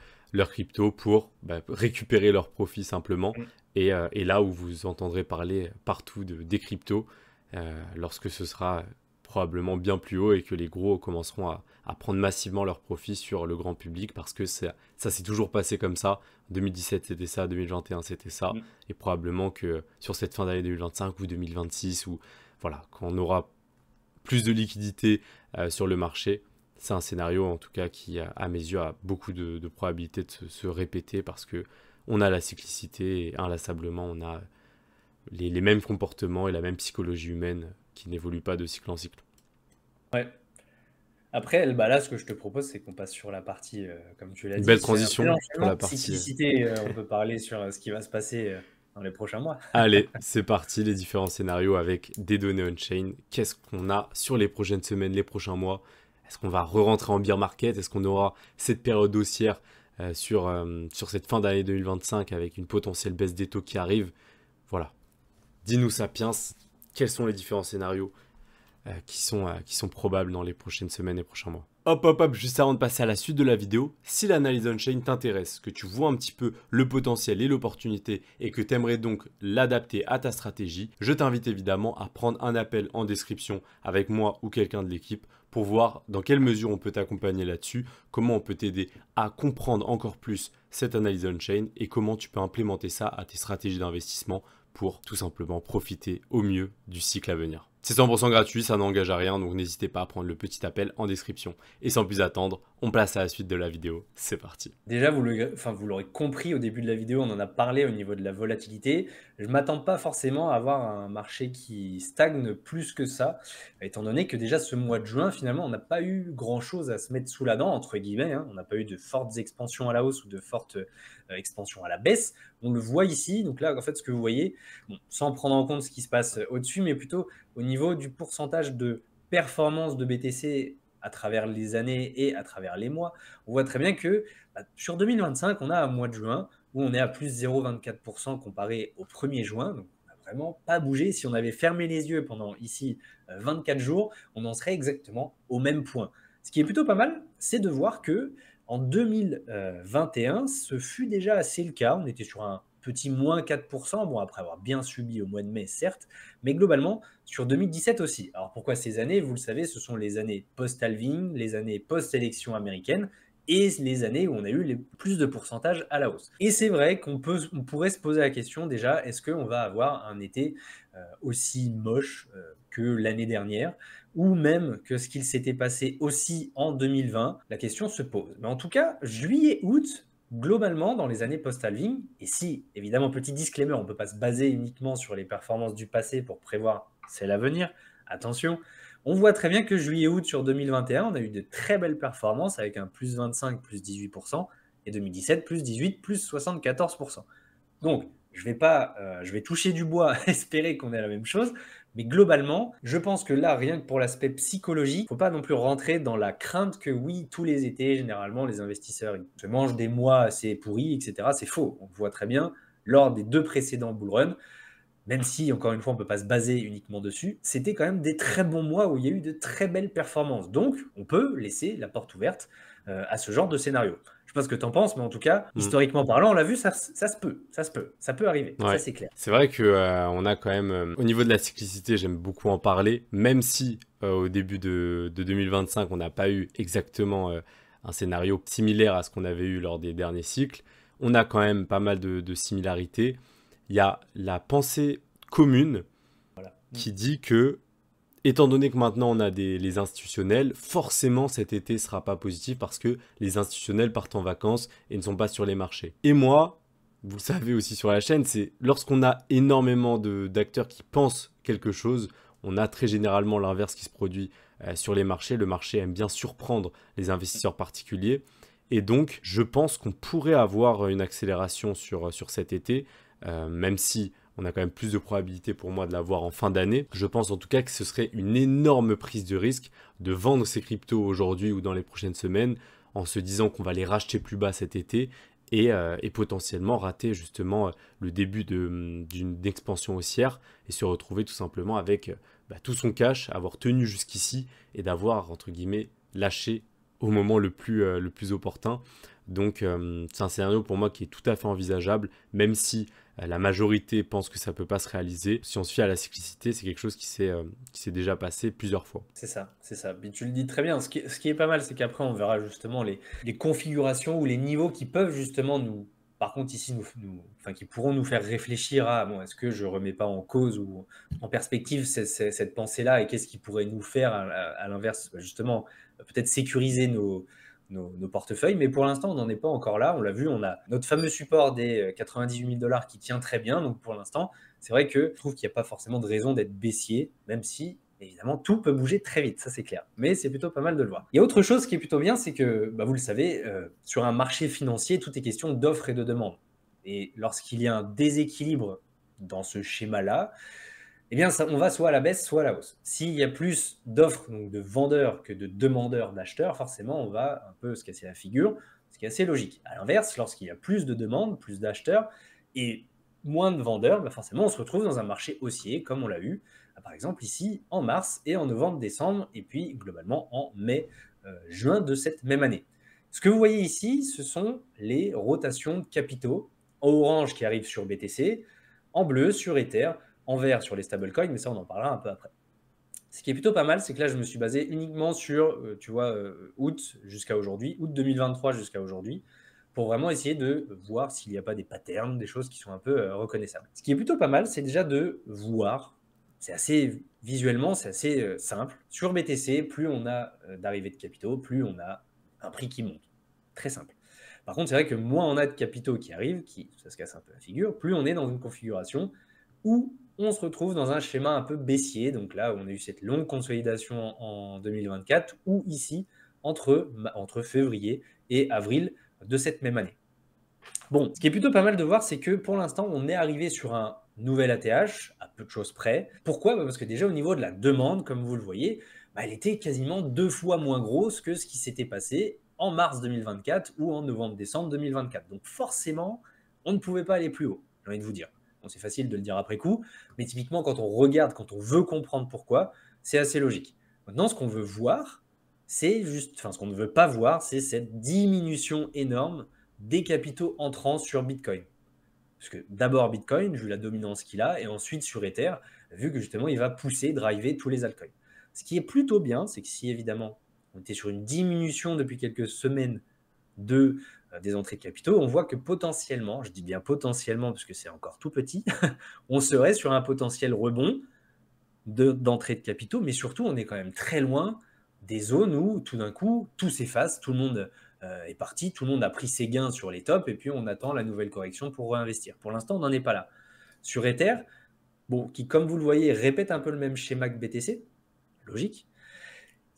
crypto pour récupérer leurs profits simplement. Mm. Et là où vous entendrez parler partout des cryptos, lorsque ce sera probablement bien plus haut et que les gros commenceront à prendre massivement leurs profits sur le grand public, parce que ça s'est toujours passé comme ça. 2017 c'était ça, 2021 c'était ça, Mm. et probablement que sur cette fin d'année 2025 ou 2026, ou voilà, quand on aura plus de liquidité sur le marché, c'est un scénario en tout cas qui, à mes yeux, a beaucoup de probabilités de se répéter, parce que on a la cyclicité et inlassablement on a les mêmes comportements et la même psychologie humaine qui n'évolue pas de cycle en cycle. Ouais. Après, là, ce que je te propose, c'est qu'on passe sur la partie, comme tu l'as Une dit, belle c'est un bel transition pour enchaînement. la partie. Cyclicité, on peut parler sur ce qui va se passer dans les prochains mois. Allez, c'est parti, les différents scénarios avec des données on-chain. Qu'est-ce qu'on a sur les prochaines semaines, les prochains mois? Est-ce qu'on va re-rentrer en bear market? Est-ce qu'on aura cette période haussière sur cette fin d'année 2025 avec une potentielle baisse des taux qui arrive? Voilà. Dis-nous, Sapiens, quels sont les différents scénarios qui sont probables dans les prochaines semaines et prochains mois? Hop, hop, hop, juste avant de passer à la suite de la vidéo, si l'analyse on-chain t'intéresse, que tu vois un petit peu le potentiel et l'opportunité et que tu aimerais donc l'adapter à ta stratégie, je t'invite évidemment à prendre un appel en description avec moi ou quelqu'un de l'équipe pour voir dans quelle mesure on peut t'accompagner là-dessus, comment on peut t'aider à comprendre encore plus cette analyse on-chain et comment tu peux implémenter ça à tes stratégies d'investissement pour tout simplement profiter au mieux du cycle à venir. C'est 100% gratuit, ça n'engage à rien, donc n'hésitez pas à prendre le petit appel en description. Et sans plus attendre, on passe à la suite de la vidéo, c'est parti. Déjà, vous l'aurez compris au début de la vidéo, on en a parlé au niveau de la volatilité. Je ne m'attends pas forcément à avoir un marché qui stagne plus que ça, étant donné que déjà ce mois de juin, finalement, on n'a pas eu grand-chose à se mettre sous la dent, entre guillemets, hein. On n'a pas eu de fortes expansions à la hausse ou de fortes expansions à la baisse. On le voit ici, donc là, en fait, ce que vous voyez, bon, sans prendre en compte ce qui se passe au-dessus, mais plutôt au niveau du pourcentage de performance de BTC à travers les années et à travers les mois, on voit très bien que sur 2025, on a un mois de juin où on est à plus 0,24% comparé au 1er juin. Donc, on n'a vraiment pas bougé. Si on avait fermé les yeux pendant ici 24 jours, on en serait exactement au même point. Ce qui est plutôt pas mal, c'est de voir que en 2021, ce fut déjà assez le cas. On était sur un petit moins 4%, bon, après avoir bien subi au mois de mai, certes, mais globalement, sur 2017 aussi. Alors pourquoi ces années? Vous le savez, ce sont les années post-halving, les années post-élection américaine, et les années où on a eu les plus de pourcentage à la hausse. Et c'est vrai qu'on pourrait se poser la question déjà, est-ce qu'on va avoir un été aussi moche que l'année dernière, ou même que ce qu'il s'était passé aussi en 2020? La question se pose. Mais en tout cas, juillet-août, globalement, dans les années post-halving, et si, évidemment, petit disclaimer, on ne peut pas se baser uniquement sur les performances du passé pour prévoir celles à venir, attention, on voit très bien que juillet-août sur 2021, on a eu de très belles performances avec un plus 25, plus 18%, et 2017, plus 18, plus 74%. Donc, je vais toucher du bois, espérer qu'on ait la même chose, Mais globalement, je pense que là, rien que pour l'aspect psychologique, faut pas non plus rentrer dans la crainte que oui, tous les étés, généralement, les investisseurs ils se mangent des mois assez pourris, etc. C'est faux. On le voit très bien lors des 2 précédents bull run, même si, encore une fois, on ne peut pas se baser uniquement dessus, c'était quand même des très bons mois où il y a eu de très belles performances. Donc, on peut laisser la porte ouverte à ce genre de scénario. Je ne sais pas ce que tu en penses, mais en tout cas, historiquement parlant, on l'a vu, ça se peut, ça peut arriver, ça Ouais. c'est clair. C'est vrai que on a quand même, au niveau de la cyclicité, j'aime beaucoup en parler, même si au début de 2025, on n'a pas eu exactement un scénario similaire à ce qu'on avait eu lors des derniers cycles. On a quand même pas mal de similarités. Il y a la pensée commune Voilà. qui dit que, étant donné que maintenant on a les institutionnels, forcément cet été sera pas positif parce que les institutionnels partent en vacances et ne sont pas sur les marchés. Et moi, vous le savez aussi sur la chaîne, c'est lorsqu'on a énormément d'acteurs qui pensent quelque chose, on a très généralement l'inverse qui se produit sur les marchés. Le marché aime bien surprendre les investisseurs particuliers. Et donc, je pense qu'on pourrait avoir une accélération sur cet été, même si on a quand même plus de probabilité pour moi de l'avoir en fin d'année. Je pense en tout cas que ce serait une énorme prise de risque de vendre ces cryptos aujourd'hui ou dans les prochaines semaines en se disant qu'on va les racheter plus bas cet été et potentiellement rater justement le début d'une expansion haussière et se retrouver tout simplement avec tout son cash, avoir tenu jusqu'ici et d'avoir entre guillemets lâché au moment le plus opportun. Donc c'est un scénario pour moi qui est tout à fait envisageable, même si la majorité pense que ça ne peut pas se réaliser. Si on se fie à la cyclicité, c'est quelque chose qui s'est déjà passé plusieurs fois. C'est ça, c'est ça. Mais tu le dis très bien. Ce qui est pas mal, c'est qu'après, on verra justement les configurations ou les niveaux qui peuvent justement nous, par contre, ici, enfin, qui pourront nous faire réfléchir à, bon, est-ce que je remets pas en cause ou en perspective cette pensée-là et qu'est-ce qui pourrait nous faire, à l'inverse, justement, peut-être sécuriser nos portefeuilles. Mais pour l'instant, on n'en est pas encore là. On l'a vu, on a notre fameux support des 98 000 $ qui tient très bien. Donc, pour l'instant, c'est vrai que je trouve qu'il n'y a pas forcément de raison d'être baissier, même si évidemment, tout peut bouger très vite, ça c'est clair. Mais c'est plutôt pas mal de le voir. Il y a autre chose qui est plutôt bien, c'est que, vous le savez, sur un marché financier, tout est question d'offre et de demande. Et lorsqu'il y a un déséquilibre dans ce schéma-là, eh bien, on va soit à la baisse, soit à la hausse. S'il y a plus d'offres, donc de vendeurs, que de demandeurs, d'acheteurs, forcément, on va un peu se casser la figure, ce qui est assez logique. À l'inverse, lorsqu'il y a plus de demandes, plus d'acheteurs, et moins de vendeurs, forcément, on se retrouve dans un marché haussier, comme on l'a eu, par exemple, ici, en mars et en novembre, décembre, et puis globalement en mai, juin de cette même année. Ce que vous voyez ici, ce sont les rotations de capitaux, en orange qui arrivent sur BTC, en bleu sur Ether, en vert sur les stablecoins, mais ça, on en parlera un peu après. Ce qui est plutôt pas mal, c'est que là, je me suis basé uniquement sur, tu vois, août jusqu'à aujourd'hui, août 2023 jusqu'à aujourd'hui, pour vraiment essayer de voir s'il n'y a pas des patterns, des choses qui sont un peu reconnaissables. Ce qui est plutôt pas mal, c'est déjà de voir, c'est assez visuellement, c'est assez simple. Sur BTC, plus on a d'arrivées de capitaux, plus on a un prix qui monte. Très simple. Par contre, c'est vrai que moins on a de capitaux qui arrivent, ça se casse un peu la figure, plus on est dans une configuration où on se retrouve dans un schéma un peu baissier. Donc là, on a eu cette longue consolidation en 2024, ou ici, entre février et avril de cette même année. Bon, ce qui est plutôt pas mal de voir, c'est que pour l'instant, on est arrivé sur un nouvel ATH, à peu de choses près. Pourquoi ? Parce que déjà, au niveau de la demande, comme vous le voyez, elle était quasiment 2 fois moins grosse que ce qui s'était passé en mars 2024 ou en novembre-décembre 2024. Donc forcément, on ne pouvait pas aller plus haut, j'ai envie de vous dire. Bon, c'est facile de le dire après coup, mais typiquement, quand on regarde, quand on veut comprendre pourquoi, c'est assez logique. Maintenant, ce qu'on veut voir, c'est juste, enfin, ce qu'on ne veut pas voir, c'est cette diminution énorme des capitaux entrants sur Bitcoin. Parce que d'abord Bitcoin, vu la dominance qu'il a, et ensuite sur Ether, vu que justement il va pousser, driver tous les altcoins. Ce qui est plutôt bien, c'est que si évidemment on était sur une diminution depuis quelques semaines des entrées de capitaux, on voit que potentiellement, je dis bien potentiellement parce que c'est encore tout petit, on serait sur un potentiel rebond d'entrée de capitaux, mais surtout on est quand même très loin des zones où tout d'un coup tout s'efface, tout le monde est parti, tout le monde a pris ses gains sur les tops et puis on attend la nouvelle correction pour réinvestir. Pour l'instant, on n'en est pas là. Sur Ether, bon, qui comme vous le voyez répète un peu le même schéma que BTC, logique.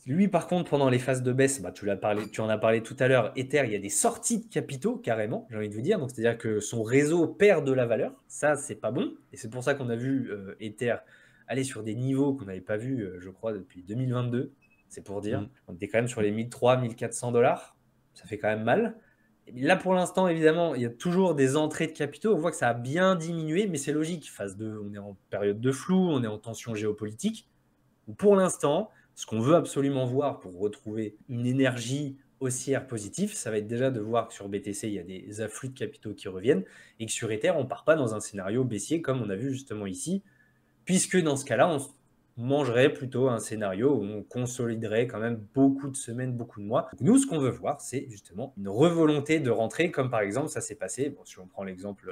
Lui, par contre, pendant les phases de baisse, tu en as parlé tout à l'heure, Ether, il y a des sorties de capitaux carrément, j'ai envie de vous dire. Donc, c'est-à-dire que son réseau perd de la valeur. Ça, c'est pas bon. Et c'est pour ça qu'on a vu Ether aller sur des niveaux qu'on n'avait pas vus, je crois, depuis 2022. C'est pour dire. Mm. On était quand même sur les 1300, 1400 $. Ça fait quand même mal. Et là, pour l'instant, évidemment, il y a toujours des entrées de capitaux. On voit que ça a bien diminué, mais c'est logique. Phase 2, on est en période de flou, on est en tension géopolitique. Pour l'instant, ce qu'on veut absolument voir pour retrouver une énergie haussière positive, ça va être déjà de voir que sur BTC, il y a des afflux de capitaux qui reviennent et que sur Ether, on ne part pas dans un scénario baissier comme on a vu justement ici, puisque dans ce cas-là, on mangerait plutôt un scénario où on consoliderait quand même beaucoup de semaines, beaucoup de mois. Donc nous, ce qu'on veut voir, c'est justement une revolonté de rentrer, comme par exemple, ça s'est passé, bon, si on prend l'exemple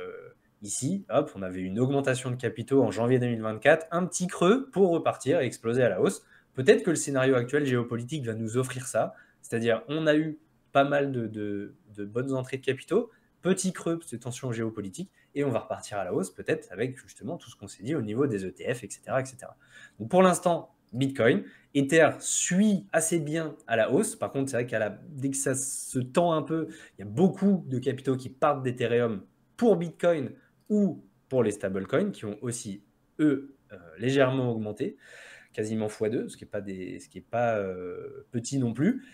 ici, hop, on avait une augmentation de capitaux en janvier 2024, un petit creux pour repartir et exploser à la hausse. Peut-être que le scénario actuel géopolitique va nous offrir ça, c'est-à-dire on a eu pas mal de bonnes entrées de capitaux, petit creux de tension géopolitique, et on va repartir à la hausse peut-être avec justement tout ce qu'on s'est dit au niveau des ETF, etc. etc. Donc pour l'instant, Bitcoin, Ether suit assez bien à la hausse. Par contre, c'est vrai dès que ça se tend un peu, il y a beaucoup de capitaux qui partent d'Ethereum pour Bitcoin ou pour les stablecoins qui ont aussi, eux, légèrement augmenté, quasiment x2, ce qui n'est pas petit non plus.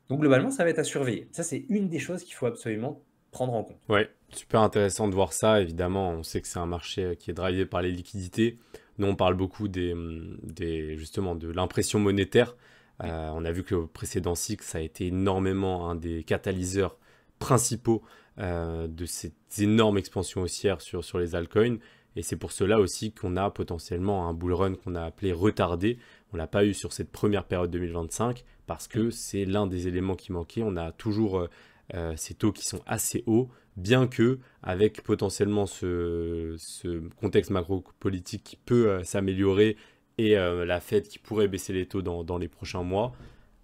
Donc globalement, ça va être à surveiller. Ça, c'est une des choses qu'il faut absolument prendre en compte. Ouais, super intéressant de voir ça. Évidemment, on sait que c'est un marché qui est drivé par les liquidités. Nous, on parle beaucoup justement de l'impression monétaire. On a vu que le précédent cycle, ça a été énormément un des catalyseurs principaux de cette énorme expansion haussière sur les altcoins. Et c'est pour cela aussi qu'on a potentiellement un bull run qu'on a appelé retardé. On ne l'a pas eu sur cette première période 2025 parce que c'est l'un des éléments qui manquait. On a toujours ces taux qui sont assez hauts, bien que avec potentiellement ce contexte macro-politique qui peut s'améliorer et la Fed qui pourrait baisser les taux dans les prochains mois,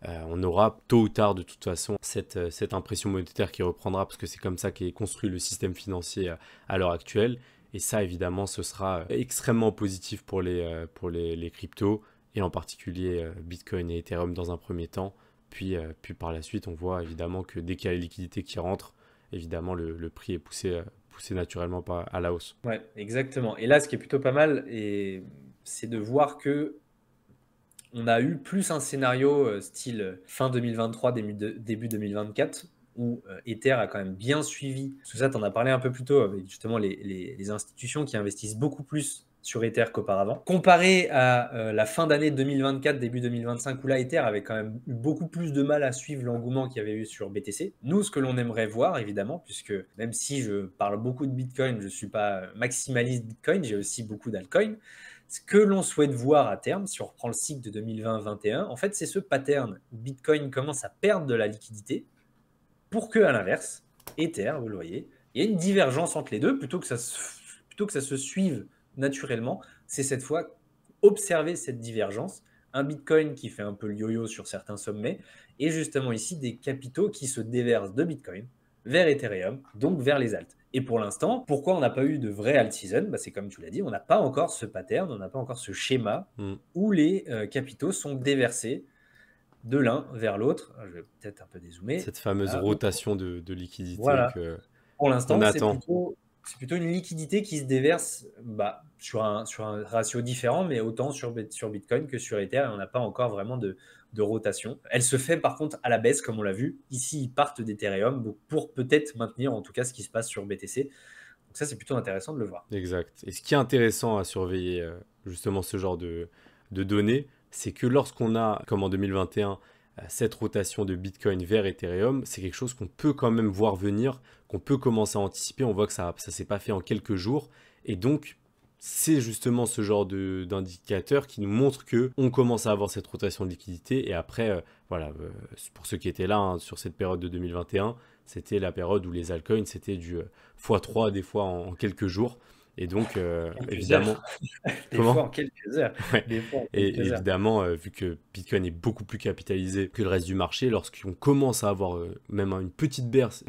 on aura tôt ou tard de toute façon cette impression monétaire qui reprendra parce que c'est comme ça qu'est construit le système financier à l'heure actuelle. Et ça, évidemment, ce sera extrêmement positif pour les cryptos et en particulier Bitcoin et Ethereum dans un premier temps. Puis par la suite, on voit évidemment que dès qu'il y a les liquidités qui rentrent, évidemment, le prix est poussé naturellement à la hausse. Ouais, exactement. Et là, ce qui est plutôt pas mal, c'est de voir que on a eu plus un scénario style fin 2023, début 2024, où Ether a quand même bien suivi. Tout ça, tu en as parlé un peu plus tôt avec justement les institutions qui investissent beaucoup plus sur Ether qu'auparavant. Comparé à la fin d'année 2024, début 2025, où là, Ether avait quand même eu beaucoup plus de mal à suivre l'engouement qu'il y avait eu sur BTC. Nous, ce que l'on aimerait voir, évidemment, puisque même si je parle beaucoup de Bitcoin, je ne suis pas maximaliste Bitcoin, j'ai aussi beaucoup d'altcoins. Ce que l'on souhaite voir à terme, si on reprend le cycle de 2020-2021, en fait, c'est ce pattern où Bitcoin commence à perdre de la liquidité pour que, à l'inverse, Ether, vous le voyez, il y a une divergence entre les deux, plutôt que ça se suive naturellement, c'est cette fois observer cette divergence, un Bitcoin qui fait un peu le yo-yo sur certains sommets, et justement ici des capitaux qui se déversent de Bitcoin vers Ethereum, donc vers les alts. Et pour l'instant, pourquoi on n'a pas eu de vraie alt season? C'est comme tu l'as dit, on n'a pas encore ce pattern, on n'a pas encore ce schéma où les capitaux sont déversés de l'un vers l'autre. Je vais peut-être un peu dézoomer. Cette fameuse rotation de liquidité voilà. Pour l'instant, c'est plutôt une liquidité qui se déverse sur un ratio différent, mais autant sur Bitcoin que sur Ether. Et on n'a pas encore vraiment de rotation. Elle se fait par contre à la baisse, comme on l'a vu. Ici, ils partent d'Ethereum pour peut-être maintenir en tout cas ce qui se passe sur BTC. Donc ça, c'est plutôt intéressant de le voir. Exact. Et ce qui est intéressant à surveiller, justement, ce genre de données, c'est que lorsqu'on a, comme en 2021, cette rotation de Bitcoin vers Ethereum, c'est quelque chose qu'on peut quand même voir venir, qu'on peut commencer à anticiper. On voit que ça ne s'est pas fait en quelques jours. Et donc, c'est justement ce genre d'indicateur qui nous montre qu'on commence à avoir cette rotation de liquidité. Et après, pour ceux qui étaient là sur cette période de 2021, c'était la période où les altcoins, c'était du x3 des fois en quelques jours. Et donc, évidemment... Des fois en quelques heures. Ouais. Évidemment, vu que Bitcoin est beaucoup plus capitalisé que le reste du marché, lorsqu'on commence à avoir même une petite baisse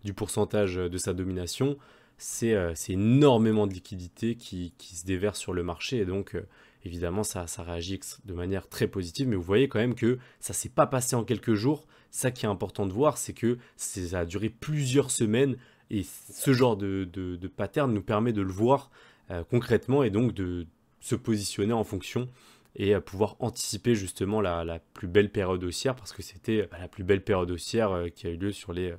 du pourcentage de sa domination, c'est énormément de liquidités qui se déversent sur le marché. Et donc, évidemment, ça réagit de manière très positive. Mais vous voyez quand même que ça ne s'est pas passé en quelques jours. Ça qui est important de voir, c'est que ça a duré plusieurs semaines. Et ce genre de pattern nous permet de le voir concrètement et donc se positionner en fonction et pouvoir anticiper justement la plus belle période haussière, parce que c'était la plus belle période haussière qui a eu lieu sur les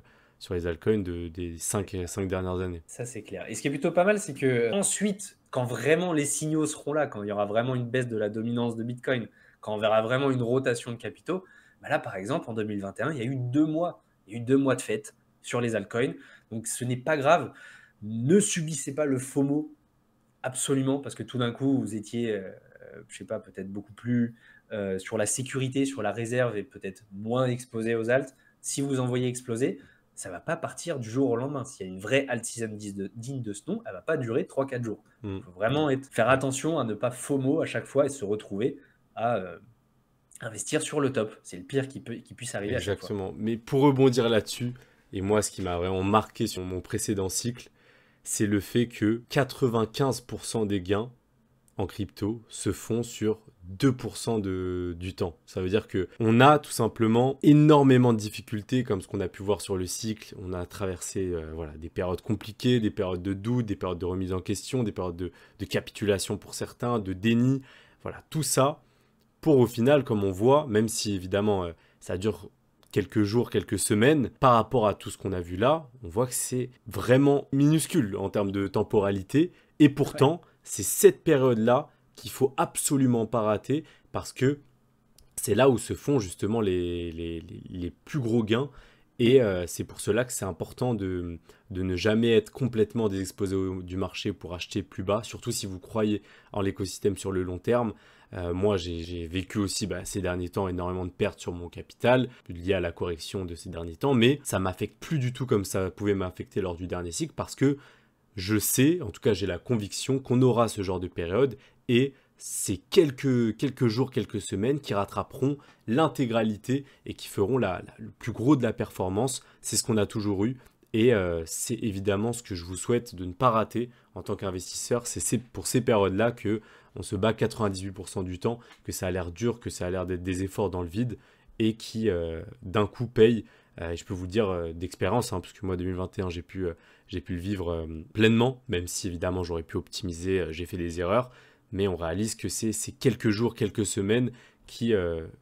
altcoins des 5 dernières années. Ça, c'est clair. Et ce qui est plutôt pas mal, c'est que ensuite, quand vraiment les signaux seront là, quand il y aura vraiment une baisse de la dominance de Bitcoin, quand on verra vraiment une rotation de capitaux, bah là, par exemple, en 2021, il y a eu 2 mois. Il y a eu 2 mois de fête sur les altcoins. Donc, ce n'est pas grave. Ne subissez pas le FOMO absolument, parce que tout d'un coup, vous étiez, je sais pas, peut-être beaucoup plus sur la sécurité, sur la réserve et peut-être moins exposé aux alts. Si vous en voyez exploser, ça ne va pas partir du jour au lendemain. S'il y a une vraie alt season digne de ce nom, elle ne va pas durer 3-4 jours. Il faut vraiment faire attention à ne pas FOMO à chaque fois et se retrouver à investir sur le top. C'est le pire qui puisse arriver à chaque fois. Exactement. Mais pour rebondir là-dessus, et moi, ce qui m'a vraiment marqué sur mon précédent cycle, c'est le fait que 95% des gains en crypto se font sur 2% du temps. Ça veut dire qu'on a tout simplement énormément de difficultés, comme ce qu'on a pu voir sur le cycle. On a traversé des périodes compliquées, des périodes de doute, des périodes de remise en question, des périodes de capitulation pour certains, de déni. Voilà, tout ça pour au final, comme on voit, même si évidemment ça dure quelques jours, quelques semaines, par rapport à tout ce qu'on a vu là, on voit que c'est vraiment minuscule en termes de temporalité. Et pourtant, c'est cette période-là qu'il faut absolument pas rater, parce que c'est là où se font justement les plus gros gains. Et c'est pour cela que c'est important de ne jamais être complètement désexposé du marché pour acheter plus bas, surtout si vous croyez en l'écosystème sur le long terme. Moi, j'ai vécu aussi ces derniers temps énormément de pertes sur mon capital, liées à la correction de ces derniers temps, mais ça ne m'affecte plus du tout comme ça pouvait m'affecter lors du dernier cycle, parce que je sais, en tout cas j'ai la conviction qu'on aura ce genre de période, et c'est quelques jours, quelques semaines qui rattraperont l'intégralité et qui feront le plus gros de la performance. C'est ce qu'on a toujours eu, et c'est évidemment ce que je vous souhaite de ne pas rater en tant qu'investisseur. C'est pour ces périodes-là que on se bat 98% du temps, que ça a l'air dur, que ça a l'air d'être des efforts dans le vide, et qui d'un coup payent. Et je peux vous dire d'expérience, parce que moi 2021 j'ai pu le vivre pleinement, même si évidemment j'aurais pu optimiser, j'ai fait des erreurs, mais on réalise que c'est quelques jours, quelques semaines qui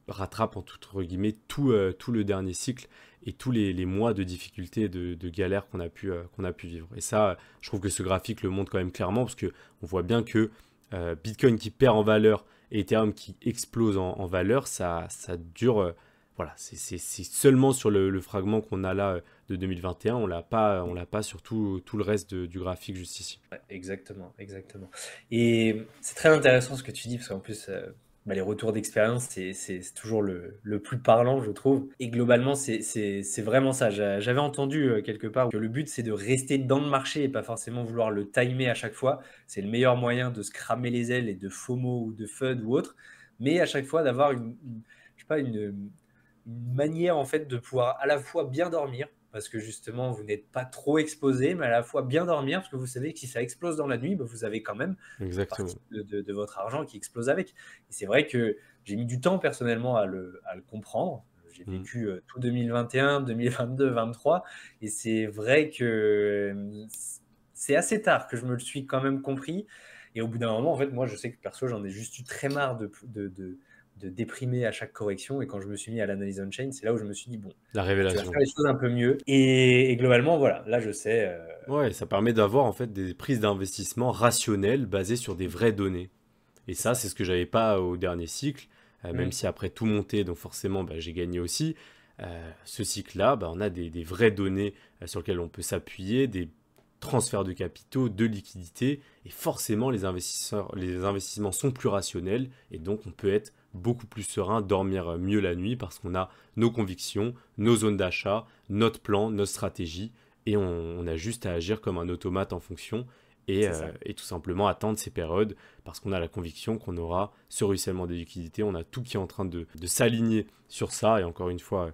rattrapent entre guillemets tout le dernier cycle et tous les mois de difficultés, de galères qu'on a pu vivre. Et ça, je trouve que ce graphique le montre quand même clairement, parce qu'on voit bien que Bitcoin qui perd en valeur et Ethereum qui explose en valeur, ça dure. Voilà, c'est seulement sur le fragment qu'on a là de 2021, on l'a pas sur tout le reste du graphique juste ici. Ouais, exactement. Et c'est très intéressant ce que tu dis, parce qu'en plus, les retours d'expérience, c'est toujours le plus parlant, je trouve. Et globalement, c'est vraiment ça. J'avais entendu quelque part que le but, c'est de rester dans le marché et pas forcément vouloir le timer à chaque fois. C'est le meilleur moyen de se cramer les ailes et de FOMO ou de FUD ou autre. Mais à chaque fois, d'avoir je sais pas, une manière en fait de pouvoir à la fois bien dormir, parce que justement vous n'êtes pas trop exposé, mais à la fois bien dormir, parce que vous savez que si ça explose dans la nuit, vous avez quand même une partie de votre argent qui explose avec. Et c'est vrai que j'ai mis du temps personnellement à le comprendre. J'ai vécu tout 2021, 2022, 2023, et c'est vrai que c'est assez tard que je me le suis quand même compris. Et au bout d'un moment, en fait, moi, je sais que perso, j'en ai juste eu très marre de déprimer à chaque correction. Et quand je me suis mis à l'analyse on-chain, c'est là où je me suis dit, bon, la tu vas révélation. faire les choses un peu mieux. Et globalement, voilà, là, je sais. Ouais, ça permet d'avoir en fait des prises d'investissement rationnelles basées sur des vraies données. Et ça, c'est ce que j'avais pas au dernier cycle, même si après tout montait, donc forcément, j'ai gagné aussi. Ce cycle-là, on a des vraies données sur lesquelles on peut s'appuyer, des transferts de capitaux, de liquidités, et forcément les investissements sont plus rationnels, et donc on peut être beaucoup plus serein, dormir mieux la nuit, parce qu'on a nos convictions, nos zones d'achat, notre plan, notre stratégie, et on a juste à agir comme un automate en fonction, et tout simplement attendre ces périodes, parce qu'on a la conviction qu'on aura ce ruissellement des liquidités. On a tout qui est en train de s'aligner sur ça. Et encore une fois,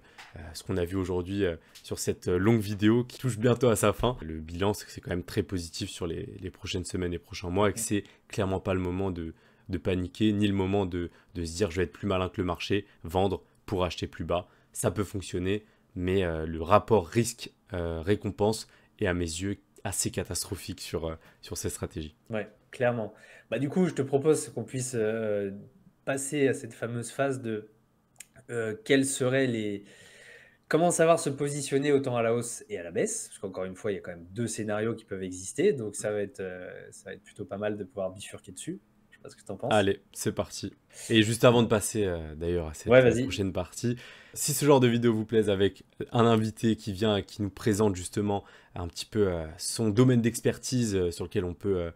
ce qu'on a vu aujourd'hui sur cette longue vidéo qui touche bientôt à sa fin, le bilan, c'est que c'est quand même très positif sur les prochaines semaines et prochains mois, et que c'est clairement pas le moment de paniquer, ni le moment de se dire je vais être plus malin que le marché, vendre pour acheter plus bas. Ça peut fonctionner, mais le rapport risque-récompense est à mes yeux assez catastrophique sur ces stratégies. Ouais, clairement. Bah, du coup, je te propose qu'on puisse passer à cette fameuse phase de quels seraient les... Comment savoir se positionner autant à la hausse et à la baisse, parce qu'encore une fois, il y a quand même deux scénarios qui peuvent exister, donc ça va être plutôt pas mal de pouvoir bifurquer dessus. Je sais pas ce que tu en penses. Allez, c'est parti. Et juste avant de passer d'ailleurs à Ouais, cette vas-y. prochaine partie, si ce genre de vidéo vous plaise avec un invité qui vient et qui nous présente justement un petit peu son domaine d'expertise sur lequel on peut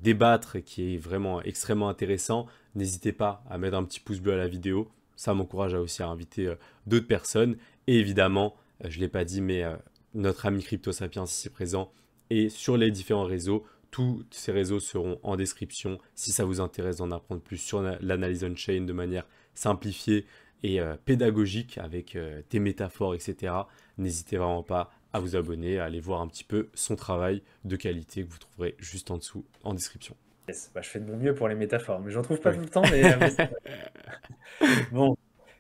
débattre et qui est vraiment extrêmement intéressant, n'hésitez pas à mettre un petit pouce bleu à la vidéo. Ça m'encourage aussi à inviter d'autres personnes. Et évidemment, je ne l'ai pas dit, mais notre ami Crypto Sapiens ici présent et sur les différents réseaux. Tous ces réseaux seront en description si ça vous intéresse d'en apprendre plus sur l'analyse on-chain de manière simplifiée et pédagogique avec des métaphores, etc. N'hésitez vraiment pas à vous abonner, à aller voir un petit peu son travail de qualité que vous trouverez juste en dessous en description. Yes. Bah, je fais de mon mieux pour les métaphores, mais j'en trouve pas Oui. tout le temps. Bon,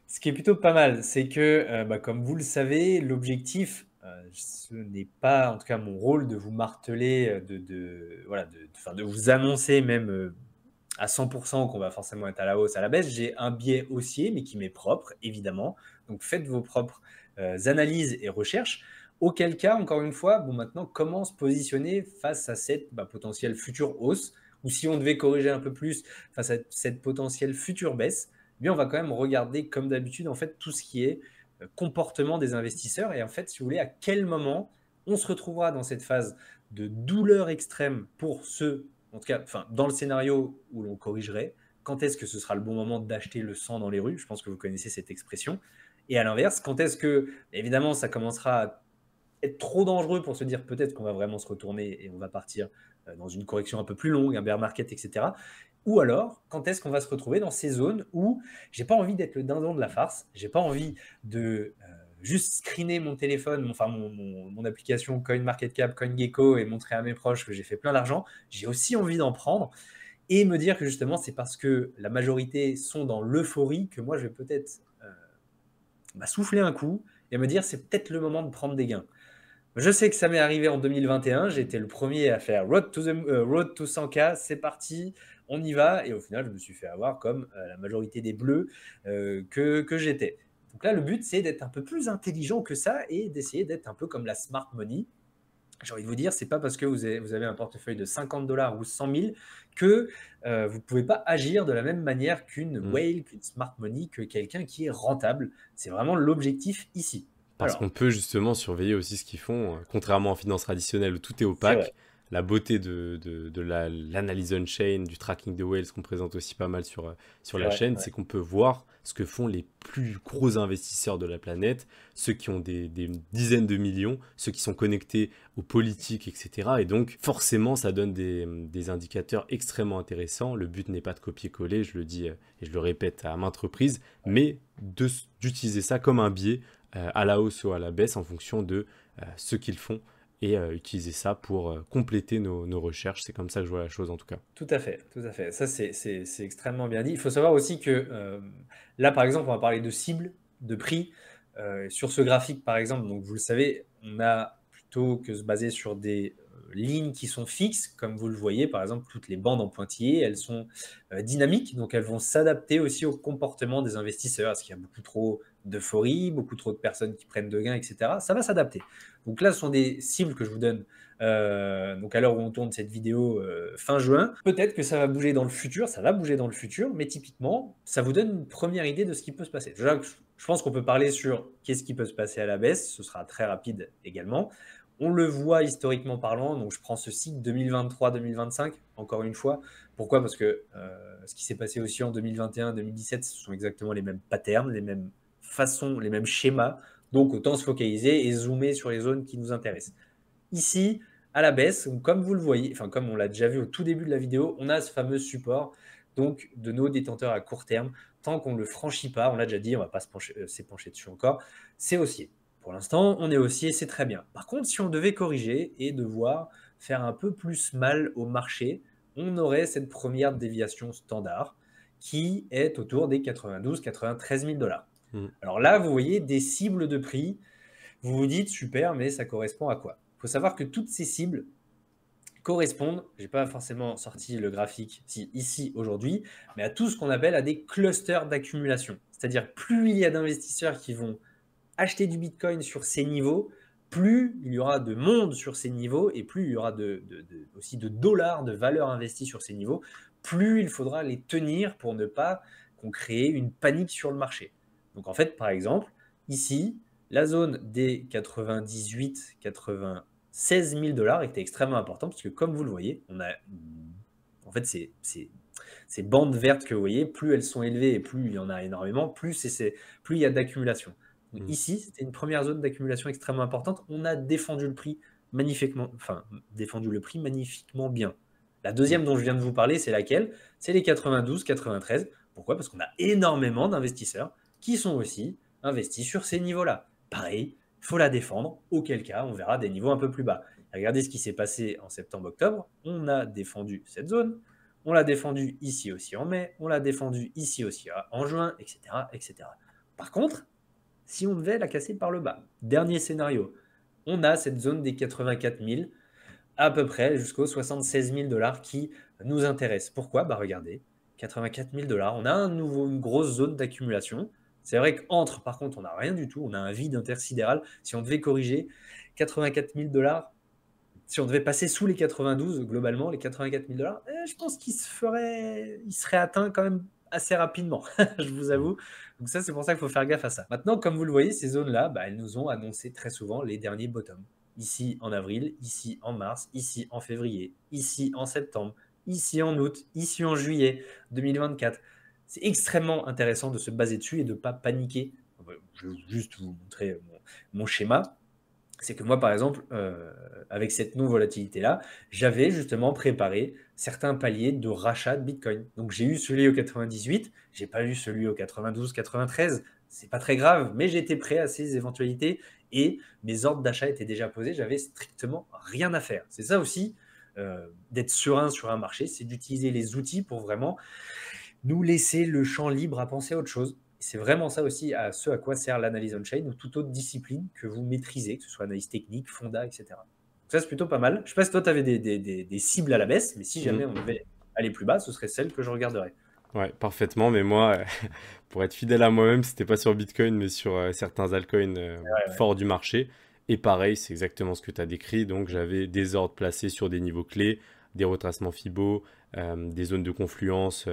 ce qui est plutôt pas mal, c'est que, bah, comme vous le savez, l'objectif, ce n'est pas, en tout cas mon rôle, de vous marteler, voilà, enfin, de vous annoncer même à 100% qu'on va forcément être à la hausse, à la baisse. J'ai un biais haussier, mais qui m'est propre, évidemment. Donc faites vos propres analyses et recherches. Auquel cas, encore une fois, bon, maintenant, comment se positionner face à cette potentielle future hausse, ou si on devait corriger un peu plus face à cette potentielle future baisse, eh bien, on va quand même regarder, comme d'habitude, en fait, tout ce qui est comportement des investisseurs. Et en fait, si vous voulez, à quel moment on se retrouvera dans cette phase de douleur extrême pour ceux, en tout cas, enfin, dans le scénario où l'on corrigerait, quand est-ce que ce sera le bon moment d'acheter le sang dans les rues? Je pense que vous connaissez cette expression. Et à l'inverse, quand est-ce que, évidemment, ça commencera à être trop dangereux pour se dire peut-être qu'on va vraiment se retourner et on va partir dans une correction un peu plus longue, un bear market, etc. Ou alors, quand est-ce qu'on va se retrouver dans ces zones où j'ai pas envie d'être le dindon de la farce, j'ai pas envie de juste screener mon téléphone, enfin mon application CoinMarketCap, CoinGecko et montrer à mes proches que j'ai fait plein d'argent. J'ai aussi envie d'en prendre et me dire que justement c'est parce que la majorité sont dans l'euphorie que moi je vais peut-être souffler un coup et me dire c'est peut-être le moment de prendre des gains. Je sais que ça m'est arrivé en 2021, j'ai été le premier à faire Road to 100K, c'est parti, on y va, et au final, je me suis fait avoir comme la majorité des bleus que j'étais. Donc là, le but, c'est d'être un peu plus intelligent que ça et d'essayer d'être un peu comme la smart money. J'ai envie de vous dire, c'est pas parce que vous avez un portefeuille de 50 $ ou 100 000 que vous ne pouvez pas agir de la même manière qu'une whale, qu'une smart money, que quelqu'un qui est rentable. C'est vraiment l'objectif ici. Parce qu'on Alors, peut justement surveiller aussi ce qu'ils font, contrairement en finance traditionnelle où tout est c'est vrai. opaque. La beauté de l'analyse on-chain, du tracking de whales qu'on présente aussi pas mal sur C'est la vrai, chaîne, ouais. c'est qu'on peut voir ce que font les plus gros investisseurs de la planète, ceux qui ont des dizaines de millions, ceux qui sont connectés aux politiques, etc. Et donc, forcément, ça donne des indicateurs extrêmement intéressants. Le but n'est pas de copier-coller, je le dis et je le répète à maintes reprises, mais d'utiliser ça comme un biais à la hausse ou à la baisse en fonction de ce qu'ils font et utiliser ça pour compléter nos recherches. C'est comme ça que je vois la chose en tout cas. Tout à fait, tout à fait. Ça, c'est extrêmement bien dit. Il faut savoir aussi que là, par exemple, on va parler de cibles, de prix. Sur ce graphique, par exemple, donc vous le savez, on a plutôt que se baser sur des lignes qui sont fixes, comme vous le voyez, par exemple, toutes les bandes en pointillés, elles sont dynamiques, donc elles vont s'adapter aussi au comportement des investisseurs. Est-ce qu'il y a beaucoup trop d'euphorie, beaucoup trop de personnes qui prennent de gains, etc. Ça va s'adapter. Donc là, ce sont des cibles que je vous donne donc à l'heure où on tourne cette vidéo fin juin. Peut-être que ça va bouger dans le futur, ça va bouger dans le futur, mais typiquement, ça vous donne une première idée de ce qui peut se passer. Déjà, je pense qu'on peut parler sur qu'est-ce qui peut se passer à la baisse, ce sera très rapide également. On le voit historiquement parlant, donc je prends ce cycle 2023-2025, encore une fois. Pourquoi? Parce que ce qui s'est passé aussi en 2021-2017, ce sont exactement les mêmes patterns, les mêmes façons, les mêmes schémas. Donc autant se focaliser et zoomer sur les zones qui nous intéressent. Ici, à la baisse, comme vous le voyez, enfin comme on l'a déjà vu au tout début de la vidéo, on a ce fameux support donc de nos détenteurs à court terme. Tant qu'on ne le franchit pas, on l'a déjà dit, on ne va pas s'épancher dessus encore, c'est haussier. Pour l'instant, on est haussier, c'est très bien. Par contre, si on devait corriger et devoir faire un peu plus mal au marché, on aurait cette première déviation standard qui est autour des 92-93 000 $. Alors là, vous voyez des cibles de prix. Vous vous dites, super, mais ça correspond à quoi? Il faut savoir que toutes ces cibles correspondent, j'ai pas forcément sorti le graphique ici aujourd'hui, mais à tout ce qu'on appelle à des clusters d'accumulation. C'est-à-dire plus il y a d'investisseurs qui vont acheter du Bitcoin sur ces niveaux, plus il y aura de monde sur ces niveaux et plus il y aura aussi de dollars de valeur investie sur ces niveaux, plus il faudra les tenir pour ne pas qu'on crée une panique sur le marché. Donc en fait, par exemple, ici, la zone des 98, 96 000 dollars était extrêmement importante parce que comme vous le voyez, on a en fait ces bandes vertes que vous voyez, plus elles sont élevées et plus il y en a énormément, plus il y a d'accumulation. Ici, c'était une première zone d'accumulation extrêmement importante. On a défendu le prix magnifiquement bien. La deuxième dont je viens de vous parler, c'est laquelle? C'est les 92, 93. Pourquoi? Parce qu'on a énormément d'investisseurs qui sont aussi investis sur ces niveaux-là. Pareil, il faut la défendre, auquel cas on verra des niveaux un peu plus bas. Regardez ce qui s'est passé en septembre-octobre. On a défendu cette zone, on l'a défendu ici aussi en mai, on l'a défendu ici aussi en juin, etc., etc. Par contre, si on devait la casser par le bas, dernier scénario, on a cette zone des 84 000 à peu près jusqu'aux 76 000 dollars qui nous intéresse. Pourquoi? Bah regardez, 84 000 dollars, on a une grosse zone d'accumulation. C'est vrai qu'entre, par contre, on n'a rien du tout, on a un vide intersidéral. Si on devait corriger 84 000 dollars, si on devait passer sous les 92, globalement, les 84 000 dollars, je pense qu'il serait atteint quand même assez rapidement, je vous avoue. Donc ça, c'est pour ça qu'il faut faire gaffe à ça. Maintenant, comme vous le voyez, ces zones-là, bah, elles nous ont annoncé très souvent les derniers bottoms. Ici en avril, ici en mars, ici en février, ici en septembre, ici en août, ici en juillet 2024. C'est extrêmement intéressant de se baser dessus et de ne pas paniquer. Je vais juste vous montrer mon schéma. C'est que moi, par exemple, avec cette non-volatilité-là, j'avais justement préparé certains paliers de rachat de Bitcoin. Donc, j'ai eu celui au 98, j'ai pas eu celui au 92, 93. C'est pas très grave, mais j'étais prêt à ces éventualités et mes ordres d'achat étaient déjà posés. J'avais strictement rien à faire. C'est ça aussi, d'être serein sur un marché, c'est d'utiliser les outils pour vraiment nous laisser le champ libre à penser à autre chose. C'est vraiment ça aussi à ce à quoi sert l'analyse on-chain ou toute autre discipline que vous maîtrisez, que ce soit analyse technique, fonda, etc. Donc ça, c'est plutôt pas mal. Je ne sais pas si toi, tu avais des cibles à la baisse, mais si jamais on devait aller plus bas, ce serait celle que je regarderais. Ouais, parfaitement, mais moi, pour être fidèle à moi-même, c'était pas sur Bitcoin, mais sur certains altcoins forts du marché. Et pareil, c'est exactement ce que tu as décrit. Donc, j'avais des ordres placés sur des niveaux clés, des retracements Fibo, des zones de confluence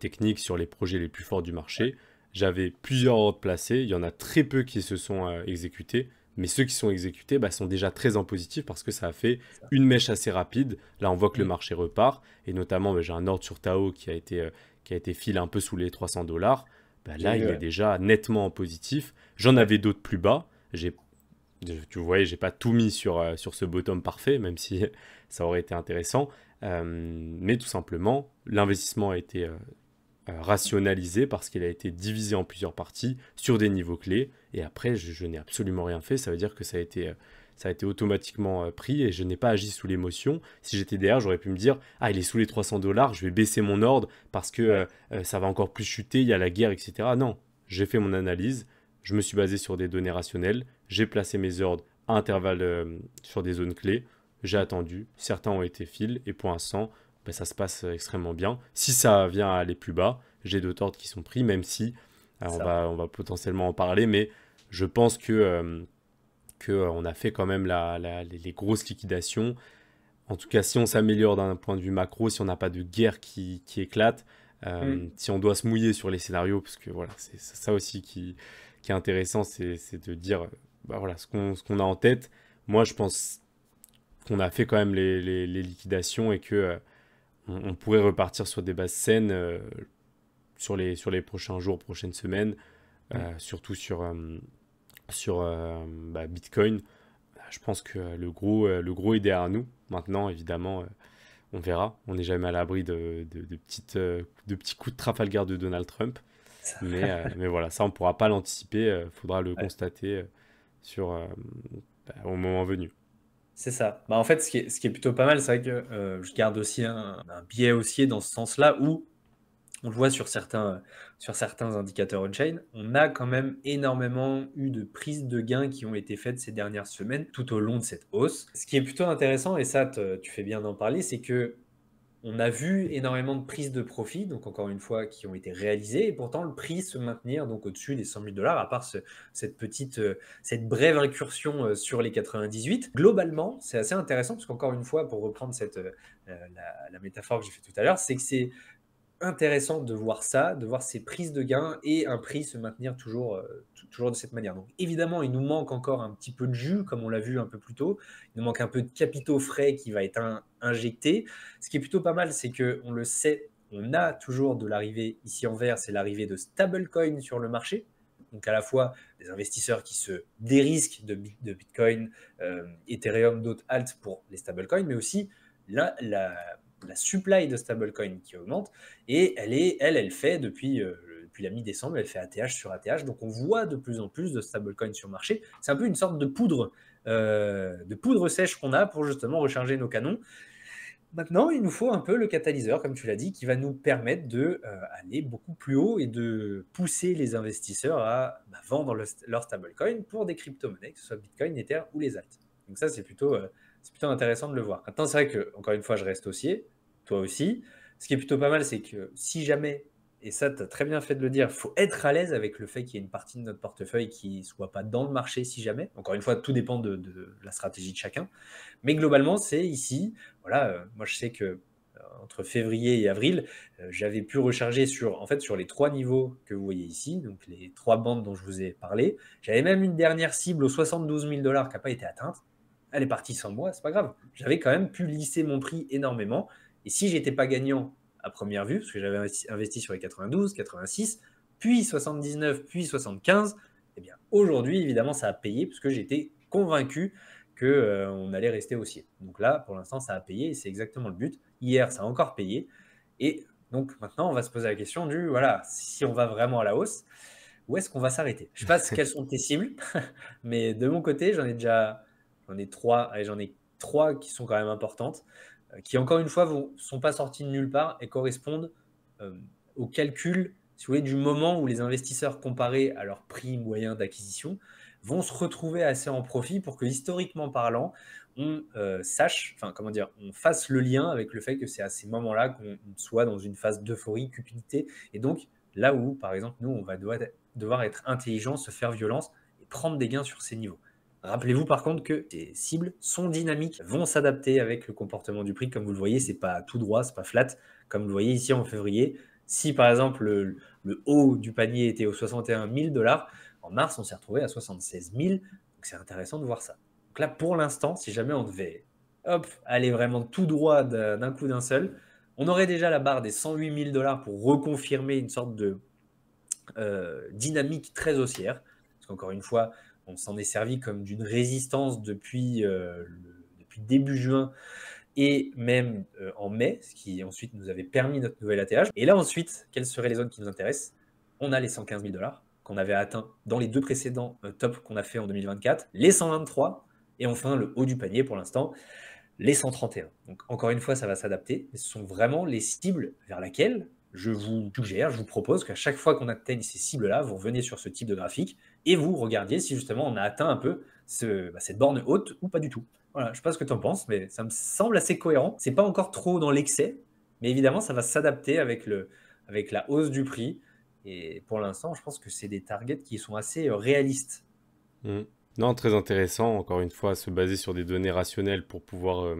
techniques sur les projets les plus forts du marché. J'avais plusieurs ordres placés. Il y en a très peu qui se sont exécutés. Mais ceux qui sont exécutés sont déjà très en positif parce que ça a fait une mèche assez rapide. Là, on voit que le marché repart. Et notamment, j'ai un ordre sur Tao qui a été filé un peu sous les 300 dollars. Là, il est déjà nettement en positif. J'en avais d'autres plus bas. Tu voyais, j'ai pas tout mis sur ce bottom parfait, même si ça aurait été intéressant. Mais tout simplement, l'investissement a été rationalisé parce qu'il a été divisé en plusieurs parties sur des niveaux clés. Et après, je n'ai absolument rien fait. Ça veut dire que ça a été automatiquement pris et je n'ai pas agi sous l'émotion. Si j'étais derrière, j'aurais pu me dire « Ah, il est sous les 300 dollars, je vais baisser mon ordre parce que ça va encore plus chuter, il y a la guerre, etc. » Non, j'ai fait mon analyse, je me suis basé sur des données rationnelles, j'ai placé mes ordres à intervalles sur des zones clés, j'ai attendu, certains ont été fill et pour l'instant, ça se passe extrêmement bien. Si ça vient à aller plus bas, j'ai d'autres ordres qui sont pris, même si on va potentiellement en parler, mais je pense que on a fait quand même les grosses liquidations. En tout cas, si on s'améliore d'un point de vue macro, si on n'a pas de guerre qui éclate, si on doit se mouiller sur les scénarios, parce que voilà, c'est ça aussi qui est intéressant, c'est de dire voilà, ce qu'on a en tête. Moi, je pense qu'on a fait quand même les liquidations et que on pourrait repartir sur des bases saines sur les prochains jours, prochaines semaines, surtout sur Bitcoin. Je pense que le gros est derrière nous. Maintenant, évidemment, on verra. On n'est jamais à l'abri de petits coups de Trafalgar de Donald Trump. Mais voilà, ça, on ne pourra pas l'anticiper. Il faudra le constater au moment venu. C'est ça. En fait, ce qui est plutôt pas mal, c'est vrai que je garde aussi un biais haussier dans ce sens-là où on le voit sur certains indicateurs on-chain, on a quand même énormément eu de prises de gains qui ont été faites ces dernières semaines tout au long de cette hausse. Ce qui est plutôt intéressant, et ça, tu fais bien d'en parler, c'est que on a vu énormément de prises de profit, donc encore une fois, qui ont été réalisées, et pourtant le prix se maintenir donc au-dessus des 100 000 $, à part cette brève incursion sur les 98. Globalement, c'est assez intéressant, parce qu'encore une fois, pour reprendre la métaphore que j'ai fait tout à l'heure, c'est que c'est intéressant de voir ça, de voir ces prises de gains et un prix se maintenir toujours de cette manière. Donc évidemment, il nous manque encore un petit peu de jus, comme on l'a vu un peu plus tôt. Il nous manque un peu de capitaux frais qui va être injecté. Ce qui est plutôt pas mal, c'est qu'on le sait, on a toujours de l'arrivée ici en vert, c'est l'arrivée de stablecoins sur le marché. Donc à la fois des investisseurs qui se dérisquent de Bitcoin, Ethereum, d'autres alt pour les stablecoins, mais aussi la supply de stablecoin qui augmente, et elle fait depuis la mi-décembre, elle fait ATH sur ATH, donc on voit de plus en plus de stablecoin sur le marché. C'est un peu une sorte de poudre sèche qu'on a pour justement recharger nos canons. Maintenant, il nous faut un peu le catalyseur, comme tu l'as dit, qui va nous permettre d'aller beaucoup plus haut et de pousser les investisseurs à vendre leur stablecoin pour des crypto-monnaies, que ce soit Bitcoin, Ether ou les alts. Donc ça, c'est plutôt intéressant de le voir. Maintenant, c'est vrai que, encore une fois, je reste haussier, toi aussi. Ce qui est plutôt pas mal, c'est que si jamais, et ça, tu as très bien fait de le dire, il faut être à l'aise avec le fait qu'il y ait une partie de notre portefeuille qui ne soit pas dans le marché si jamais. Encore une fois, tout dépend de la stratégie de chacun. Mais globalement, c'est ici, voilà, moi je sais que entre février et avril, j'avais pu recharger sur les 3 niveaux que vous voyez ici, donc les 3 bandes dont je vous ai parlé. J'avais même une dernière cible aux 72 000 $ qui n'a pas été atteinte. Elle est partie sans moi, c'est pas grave. J'avais quand même pu lisser mon prix énormément. Et si j'étais pas gagnant à première vue, parce que j'avais investi sur les 92, 86, puis 79, puis 75, eh bien aujourd'hui, évidemment, ça a payé, parce que j'étais convaincu qu'on allait rester haussier. Donc là, pour l'instant, ça a payé, et c'est exactement le but. Hier, ça a encore payé. Et donc maintenant, on va se poser la question du, voilà, si on va vraiment à la hausse, où est-ce qu'on va s'arrêter? Je ne sais pas quelles sont tes cibles, mais de mon côté, j'en ai trois qui sont quand même importantes, qui encore une fois ne sont pas sorties de nulle part et correspondent au calcul, si vous voulez, du moment où les investisseurs, comparés à leur prix moyen d'acquisition, vont se retrouver assez en profit pour que, historiquement parlant, on on fasse le lien avec le fait que c'est à ces moments-là qu'on soit dans une phase d'euphorie, cupidité, et donc là où, par exemple, nous, on va devoir être intelligent, se faire violence et prendre des gains sur ces niveaux. Rappelez-vous par contre que ces cibles sont dynamiques, vont s'adapter avec le comportement du prix. Comme vous le voyez, c'est pas tout droit, c'est pas flat. Comme vous le voyez ici en février, si par exemple le haut du panier était aux 61 000 $, en mars, on s'est retrouvé à 76 000. Donc c'est intéressant de voir ça. Donc là, pour l'instant, si jamais on devait aller vraiment tout droit d'un coup d'un seul, on aurait déjà la barre des 108 000 $ pour reconfirmer une sorte de dynamique très haussière. Parce qu'encore une fois, on s'en est servi comme d'une résistance depuis début juin et même en mai, ce qui ensuite nous avait permis notre nouvelle ATH. Et là ensuite, quelles seraient les zones qui nous intéressent? On a les 115 000 $ qu'on avait atteint dans les 2 précédents tops qu'on a fait en 2024, les 123 et enfin le haut du panier pour l'instant, les 131. Donc encore une fois, ça va s'adapter, mais ce sont vraiment les cibles vers lesquelles je vous propose qu'à chaque fois qu'on atteigne ces cibles-là, vous revenez sur ce type de graphique et vous regardiez si justement on a atteint un peu cette borne haute ou pas du tout. Voilà, je ne sais pas ce que tu en penses, mais ça me semble assez cohérent. C'est pas encore trop dans l'excès, mais évidemment, ça va s'adapter avec la hausse du prix. Et pour l'instant, je pense que c'est des targets qui sont assez réalistes. Non, très intéressant, encore une fois, se baser sur des données rationnelles pour pouvoir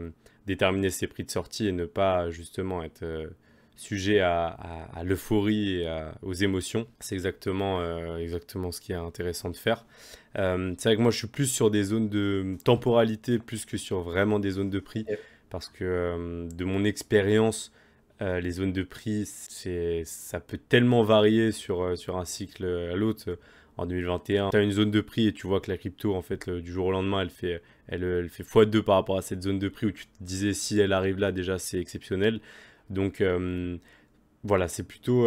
déterminer ses prix de sortie et ne pas justement être sujet à l'euphorie et aux émotions. C'est exactement ce qui est intéressant de faire. C'est vrai que moi, je suis plus sur des zones de temporalité plus que sur vraiment des zones de prix, parce que de mon expérience, les zones de prix, ça peut tellement varier sur un cycle à l'autre. En 2021, tu as une zone de prix et tu vois que la crypto, en fait, du jour au lendemain, elle fait x2 par rapport à cette zone de prix où tu te disais si elle arrive là, déjà, c'est exceptionnel. Donc, voilà, c'est plutôt...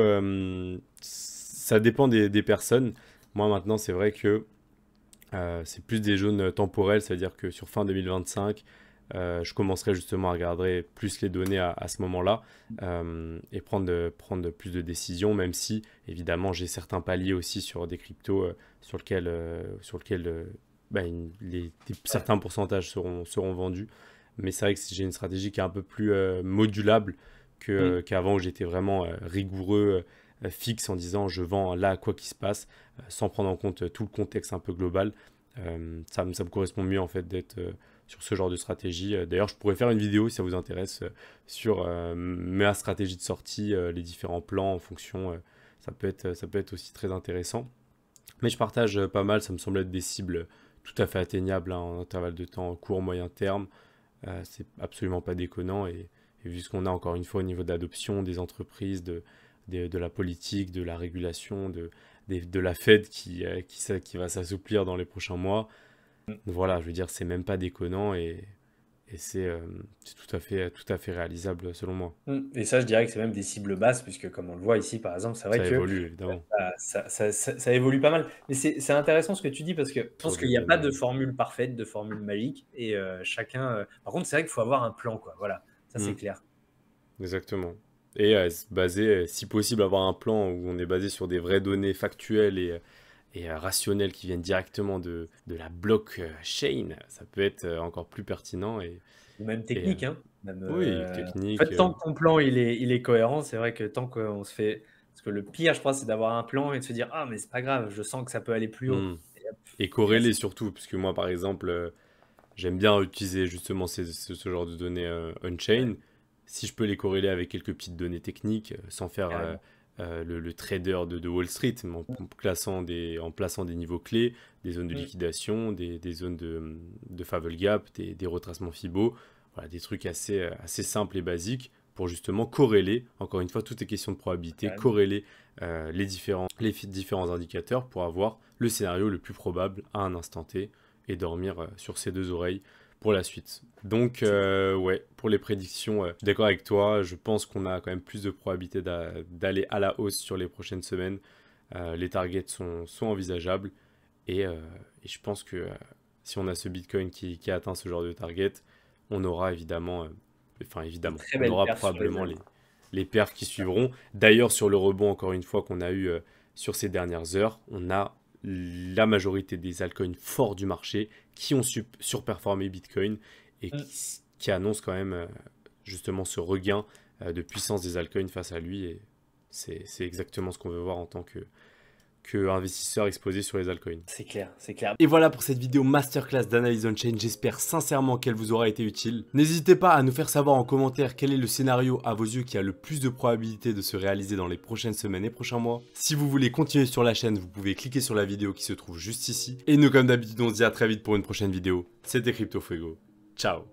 ça dépend des personnes. Moi, maintenant, c'est vrai que c'est plus des zones temporelles, c'est-à-dire que sur fin 2025, je commencerai justement à regarder plus les données à ce moment-là et prendre plus de décisions, même si évidemment j'ai certains paliers aussi sur des cryptos sur lesquels certains pourcentages seront vendus. Mais c'est vrai que j'ai une stratégie qui est un peu plus modulable qu'avant où j'étais vraiment rigoureux, fixe en disant je vends là quoi qu'il se passe, sans prendre en compte tout le contexte un peu global. Ça me correspond mieux en fait d'être sur ce genre de stratégie. D'ailleurs, je pourrais faire une vidéo si ça vous intéresse sur ma stratégie de sortie, les différents plans en fonction. Ça peut être aussi très intéressant. Mais je partage pas mal, ça me semble être des cibles tout à fait atteignables hein, en intervalle de temps court, moyen terme. C'est absolument pas déconnant et vu ce qu'on a encore une fois au niveau d'adoption des entreprises, de la politique, de la régulation, de la Fed qui va s'assouplir dans les prochains mois. Voilà, je veux dire, c'est même pas déconnant et c'est tout à fait réalisable selon moi. Et ça, je dirais que c'est même des cibles basses, puisque comme on le voit ici, par exemple, c'est vrai Ça que évolue évidemment. ça évolue pas mal. Mais c'est intéressant ce que tu dis, parce que je pense Autour qu'il des n'y a pas données. de formule parfaite, de formule magique, et chacun... Par contre, c'est vrai qu'il faut avoir un plan, quoi. Voilà, ça c'est Mm, clair. exactement. Et se baser, si possible, avoir un plan où on est basé sur des vraies données factuelles et rationnelles qui viennent directement de la blockchain, ça peut être encore plus pertinent Ou même et, technique, hein. Même, oui, en technique. fait, tant que ton plan il est cohérent, c'est vrai que tant qu'on se fait... Parce que le pire, je crois, c'est d'avoir un plan et de se dire, ah, mais c'est pas grave, je sens que ça peut aller plus haut. Hmm. Et hop, Et et là, corrélé surtout, parce que moi, par exemple, j'aime bien utiliser justement ce genre de données ouais, on-chain. Si je peux les corréler avec quelques petites données techniques, sans faire carrément. le trader de Wall Street, mais en plaçant des niveaux clés, des zones de Mm. liquidation, des zones de Favel Gap, des retracements Fibo, voilà, des trucs assez simples et basiques pour justement corréler, encore une fois, toutes les questions de probabilité, Carrément. corréler les différents indicateurs pour avoir le scénario le plus probable à un instant T et dormir sur ses deux oreilles pour la suite. Donc, C'est ouais, pour les prédictions, je suis d'accord avec toi. Je pense qu'on a quand même plus de probabilité d'aller à la hausse sur les prochaines semaines. Les targets sont envisageables et je pense que si on a ce Bitcoin qui a atteint ce genre de target, on aura des évidemment, très on belles aura perfs sur les probablement altcoins. les perfs qui suivront. D'ailleurs, sur le rebond, encore une fois, qu'on a eu sur ces dernières heures, on a la majorité des altcoins forts du marché qui ont surperformé Bitcoin et Mm. qui annoncent quand même justement ce regain de puissance des altcoins face à lui. Et c'est exactement ce qu'on veut voir en tant que investisseur exposé sur les altcoins. C'est clair, c'est clair. Et voilà pour cette vidéo masterclass d'analyse on-chain, j'espère sincèrement qu'elle vous aura été utile. N'hésitez pas à nous faire savoir en commentaire quel est le scénario à vos yeux qui a le plus de probabilité de se réaliser dans les prochaines semaines et prochains mois. Si vous voulez continuer sur la chaîne, vous pouvez cliquer sur la vidéo qui se trouve juste ici. Et nous comme d'habitude, on se dit à très vite pour une prochaine vidéo. C'était CryptoFuego. Ciao.